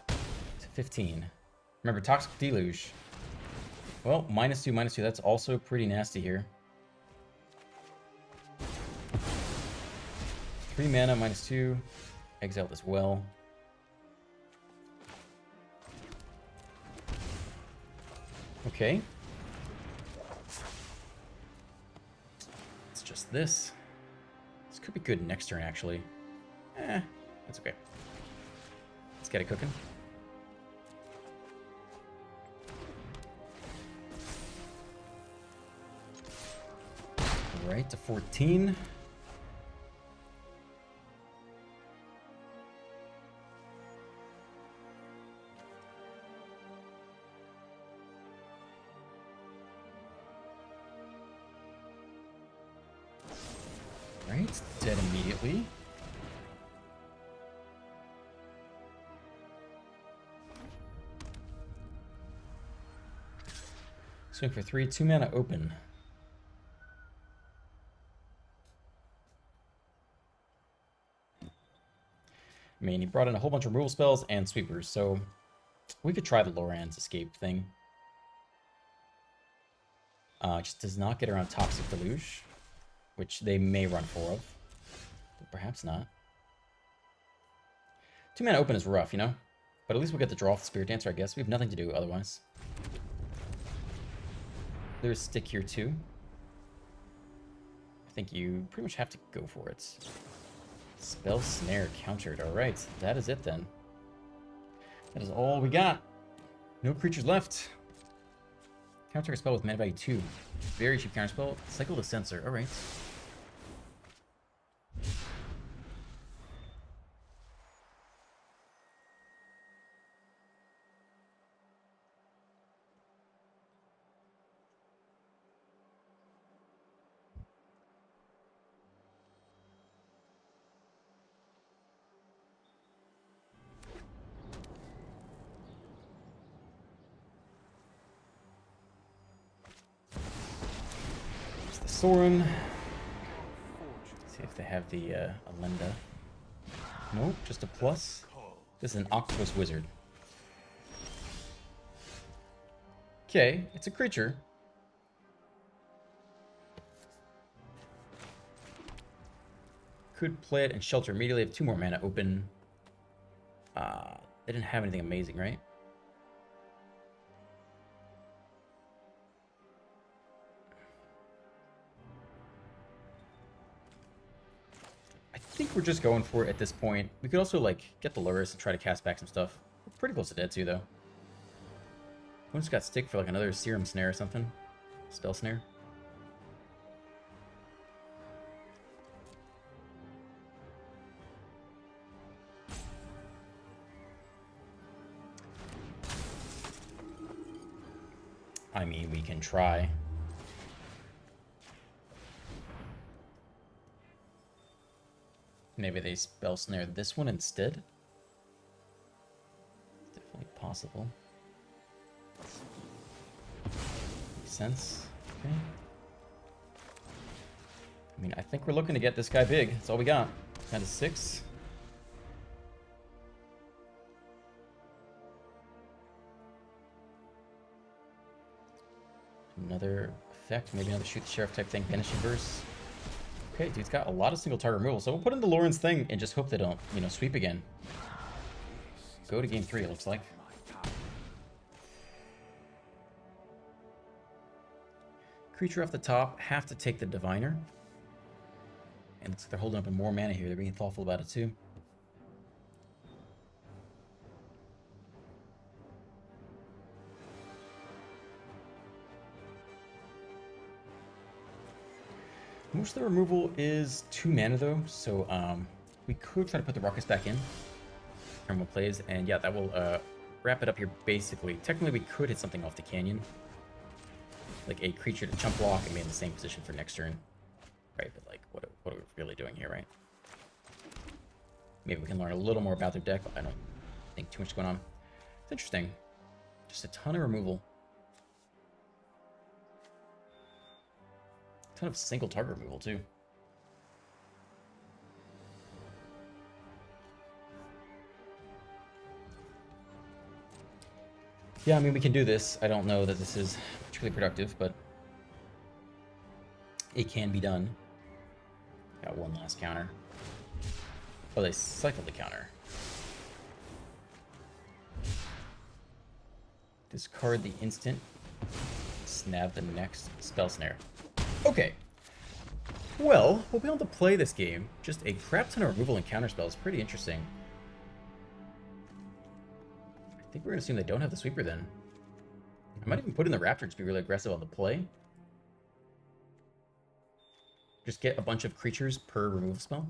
To 15. Remember, Toxic Deluge. Well, -2, -2. That's also pretty nasty here. 3 mana, -2. Exiled as well. Okay. It's just this. This could be good next turn, actually. That's okay. Let's get it cooking. All right, to 14. Right, dead immediately. Swing for 3, 2 mana open. I mean, he brought in a whole bunch of removal spells and sweepers, so we could try the Loran's Escape thing. Just does not get around Toxic Deluge, which they may run 4 of, but perhaps not. 2 mana open is rough, you know? But at least we'll get the draw off the Spirit Dancer, I guess. We have nothing to do otherwise. There's stick here, too. I think you pretty much have to go for it. Spell Snare countered. Alright, that is it then. That is all we got. No creatures left. Counter a spell with mana value 2. Very cheap counter spell. Cycle the Censor. Alright. Thorin. See if they have the Alenda. Nope, just a plus. This is an Octopus Wizard. Okay, it's a creature. Could play it and shelter immediately. Have 2 more mana open. They didn't have anything amazing, right? I think we're just going for it at this point. We could also, like, get the Luris and try to cast back some stuff. We're pretty close to dead, too, though. We just got stick for, like, another Serum Snare or something. Spell Snare. I mean, we can try. Maybe they spell snare this one instead? Definitely possible. Makes sense. Okay. I mean, I think we're looking to get this guy big. That's all we got. Down to 6. Another effect, maybe another shoot the sheriff type thing, vanishing verse. Okay, dude's got a lot of single target removal, so we'll put in the Lauren's thing and just hope they don't, you know, sweep again. Go to game 3, it looks like. Creature off the top, have to take the Diviner. And looks like they're holding up in more mana here. They're being thoughtful about it too. Most of the removal is 2 mana though, so we could try to put the Ruckus back in. Carmel plays, and yeah, that will wrap it up here basically. Technically, we could hit something off the Canyon. Like a creature to chump block and be in the same position for next turn. Right, but like, what are we really doing here, right? Maybe we can learn a little more about their deck, but I don't think too much going on. It's interesting. Just a ton of removal. A ton of single target removal, too. Yeah, I mean, we can do this. I don't know that this is particularly productive, but it can be done. Got one last counter. Oh, they cycled the counter. Discard the instant. Snap the next spell snare. Okay. Well, we'll be able to play this game. Just a crap ton of removal and counter spells. Pretty interesting. I think we're going to assume they don't have the sweeper then. I might even put in the Raptor to be really aggressive on the play. Just get a bunch of creatures per removal spell.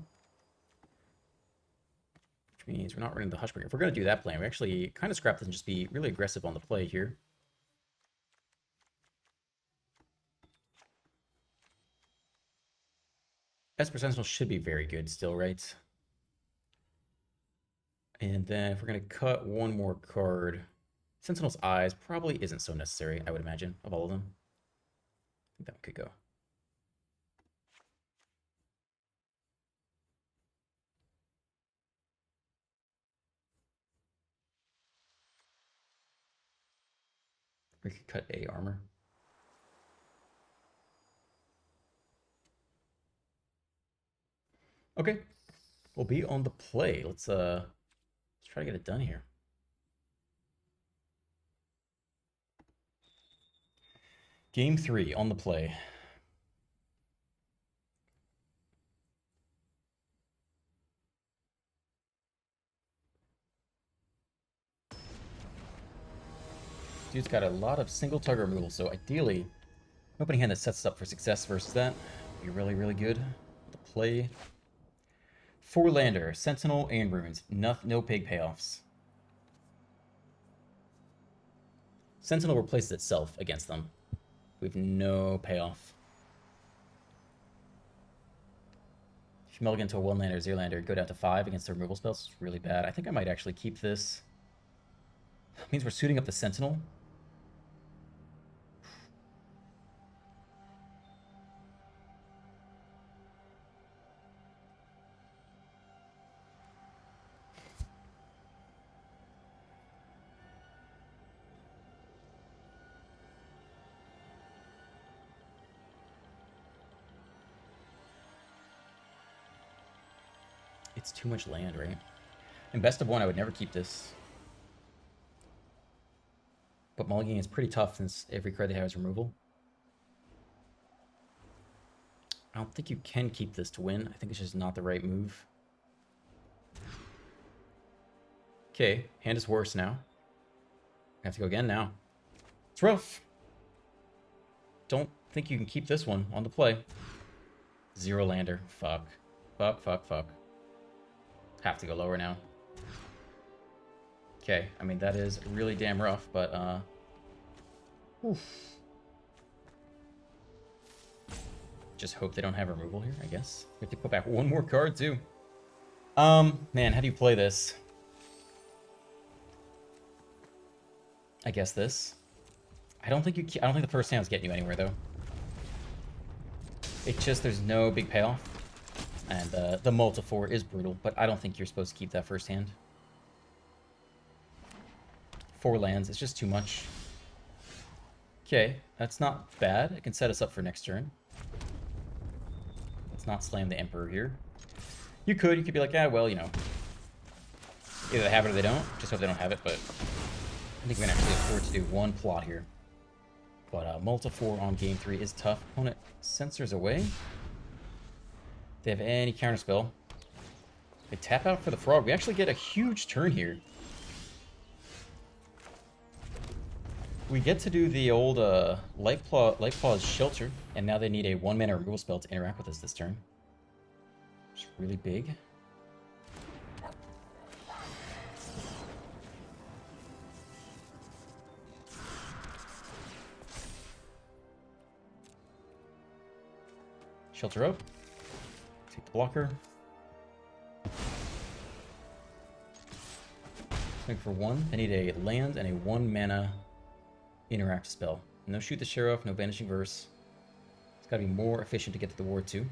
Which means we're not running the Hushbringer. If we're going to do that plan, we actually kind of scrap this and just be really aggressive on the play here. Esper Sentinel should be very good still, right? And then if we're going to cut one more card, Sentinel's Eyes probably isn't so necessary, I would imagine, of all of them. I think that one could go. We could cut A armor. Okay, we'll be on the play. Let's try to get it done here. Game 3 on the play. Dude's got a lot of single target removal, so ideally, an opening hand that sets us up for success versus that would be really, really good to play. 4-lander, Sentinel and Runes. No big payoffs. Sentinel replaces itself against them. We have no payoff. If you mulligan to a 1-lander, 0-lander, go down to 5 against the removal spells. It's really bad. I think I might actually keep this. It means we're suiting up the Sentinel. It's too much land, right? And best of one, I would never keep this. But mulliganing is pretty tough since every card they have is removal. I don't think you can keep this to win. I think it's just not the right move. Okay, hand is worse now. I have to go again now. It's rough. Don't think you can keep this one on the play. 0 lander. Fuck. Fuck, fuck, fuck. Have to go lower now. Okay, I mean, that is really damn rough, but, oof. Just hope they don't have removal here, I guess. We have to put back one more card, too. Man, how do you play this? I guess this. I don't think the first hand's getting you anywhere, though. It's just there's no big payoff. And the multi-4 is brutal, but I don't think you're supposed to keep that first hand. 4 lands, it's just too much. Okay, that's not bad. It can set us up for next turn. Let's not slam the Emperor here. You could be like, ah, well, you know. Either they have it or they don't. Just hope they don't have it, but I think we can actually afford to do one plot here. But multi-4 on game 3 is tough. Opponent censors away. If they have any counterspell. They tap out for the Frog. We actually get a huge turn here. We get to do the old Lightclaw's Shelter, and now they need a 1-mana removal spell to interact with us this turn. It's really big. Shelter up. Take the blocker. Swing for 1. I need a land and a 1-mana interact spell. No Shoot the Sheriff, no Vanishing Verse. It's got to be more efficient to get to the ward too.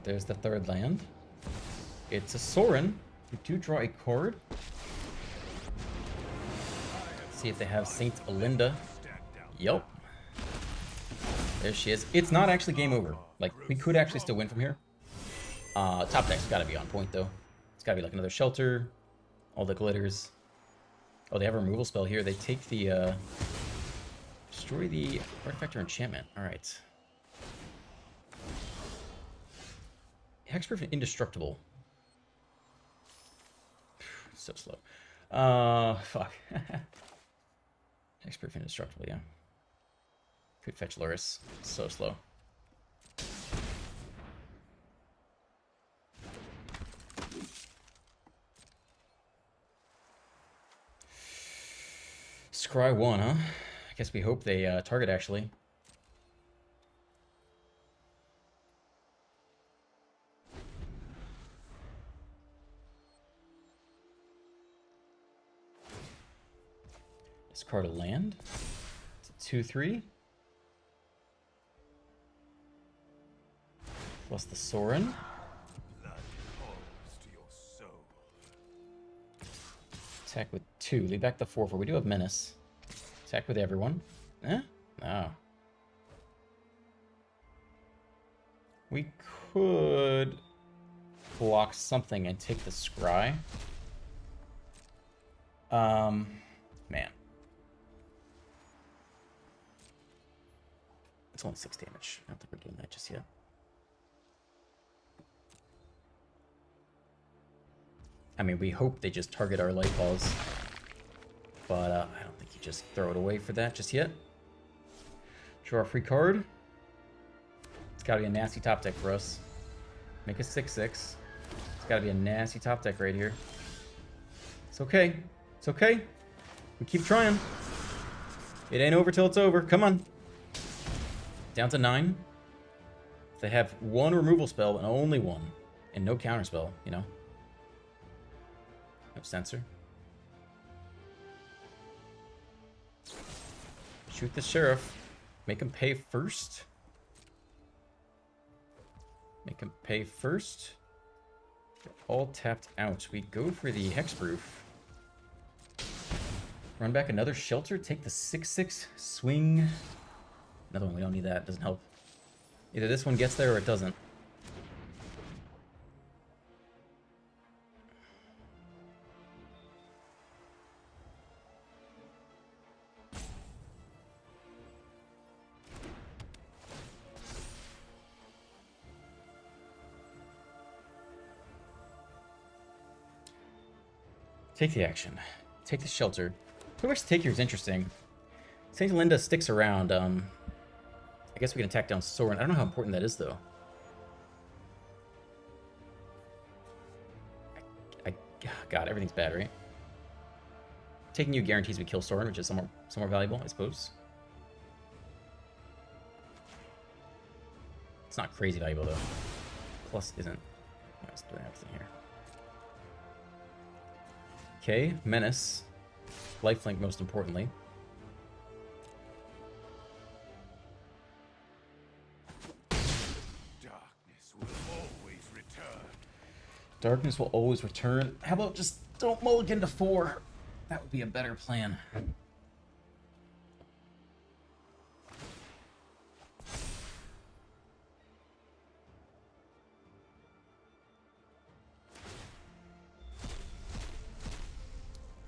There's the 3rd land. It's a Sorin. We do draw a card. See if they have Saint Olinda. Yup. There she is. It's not actually game over. Like, we could actually still win from here. Top deck's gotta be on point, though. It's gotta be like another Shelter. All the glitters. Oh, they have a removal spell here. They take the, destroy the artifact or enchantment. Alright. Hexproof and indestructible. So slow. Fuck. Hexproof and indestructible, yeah. Could fetch Luris. So slow. Scry 1, huh? I guess we hope they target, actually. Discard a land. It's a 2/3. Plus the Sorin. Attack with 2. Leave back the 4/4. We do have Menace. Attack with everyone. Eh? No. We could block something and take the Scry. Man. It's only 6 damage. I don't think we're doing that just yet. I mean, we hope they just target our light balls. But I don't think you just throw it away for that just yet. Draw a free card. It's got to be a nasty top deck for us. Make a 6/6. It's got to be a nasty top deck right here. It's okay. It's okay. We keep trying. It ain't over till it's over. Come on. Down to 9. They have 1 removal spell and only 1. And no counter spell, you know. No censor. Shoot the Sheriff. Make him pay first. Make him pay first. They're all tapped out. We go for the Hexproof. Run back another Shelter. Take the 6/6. Swing Another one, we don't need that. It doesn't help. Either this one gets there or it doesn't. Take the action. Take the shelter. Who much to take here is interesting. St. Linda sticks around. I guess we can attack down Soren. I don't know how important that is, though. God, everything's bad, right? Taking you guarantees we kill Soren, which is somewhat valuable, I suppose. It's not crazy valuable, though. Plus isn't. I was doing everything here. Okay, Menace. Lifelink, most importantly. Darkness will always return. Darkness will always return. How about just don't mulligan to 4? That would be a better plan.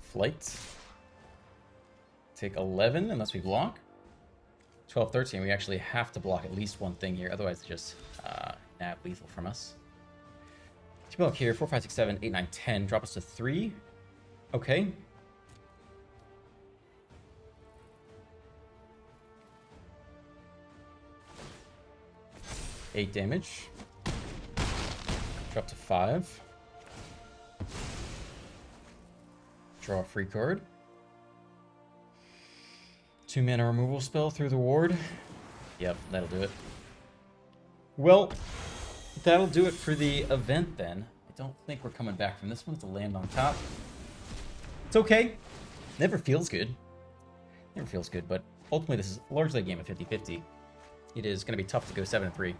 Flight. Take 11 unless we block. 12, 13. We actually have to block at least one thing here. Otherwise, it's just nab lethal from us. 2 block here. 4, 5, 6, 7, 8, 9, 10. Drop us to 3. Okay. Eight damage. Drop to 5. Draw a free card. 2 mana removal spell through the ward. Yep, that'll do it. Well, that'll do it for the event then. I don't think we're coming back from this one to land on top. It's okay. Never feels good. Never feels good, but ultimately this is largely a game of 50-50. It is going to be tough to go 7-3.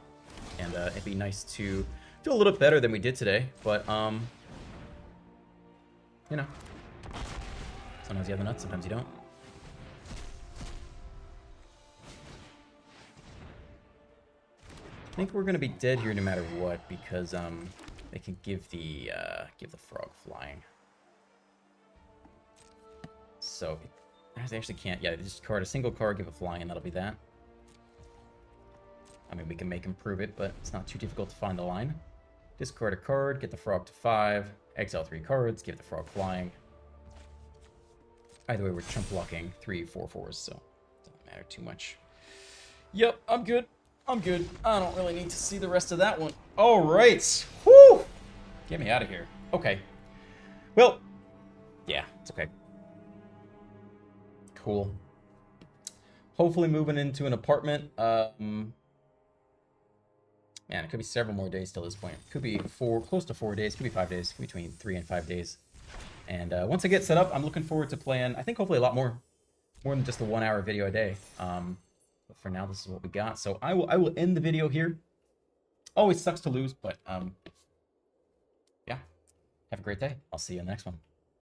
And it'd be nice to do a little bit better than we did today, but, you know. Sometimes you have the nuts, sometimes you don't. I think we're gonna be dead here no matter what because they can give the frog flying. So they actually can't. Yeah, they just card a single card, give a flying, and that'll be that. I mean, we can make him prove it, but it's not too difficult to find the line. Discard a card, get the frog to 5, exile 3 cards, give the frog flying. Either way, we're chump blocking 3, 4, 4s, so it doesn't matter too much. Yep, I'm good. I'm good. I don't really need to see the rest of that one. All right. Whew! Get me out of here. Okay. Well, yeah, it's okay. Cool. Hopefully moving into an apartment. Man, it could be several more days till this point. Could be close to 4 days. Could be 5 days. Could be between 3 and 5 days. And once I get set up, I'm looking forward to playing, I think hopefully a lot more than just a 1 hour video a day. But for now, this is what we got. So I will end the video here. Always sucks to lose, but yeah. Have a great day. I'll see you in the next one.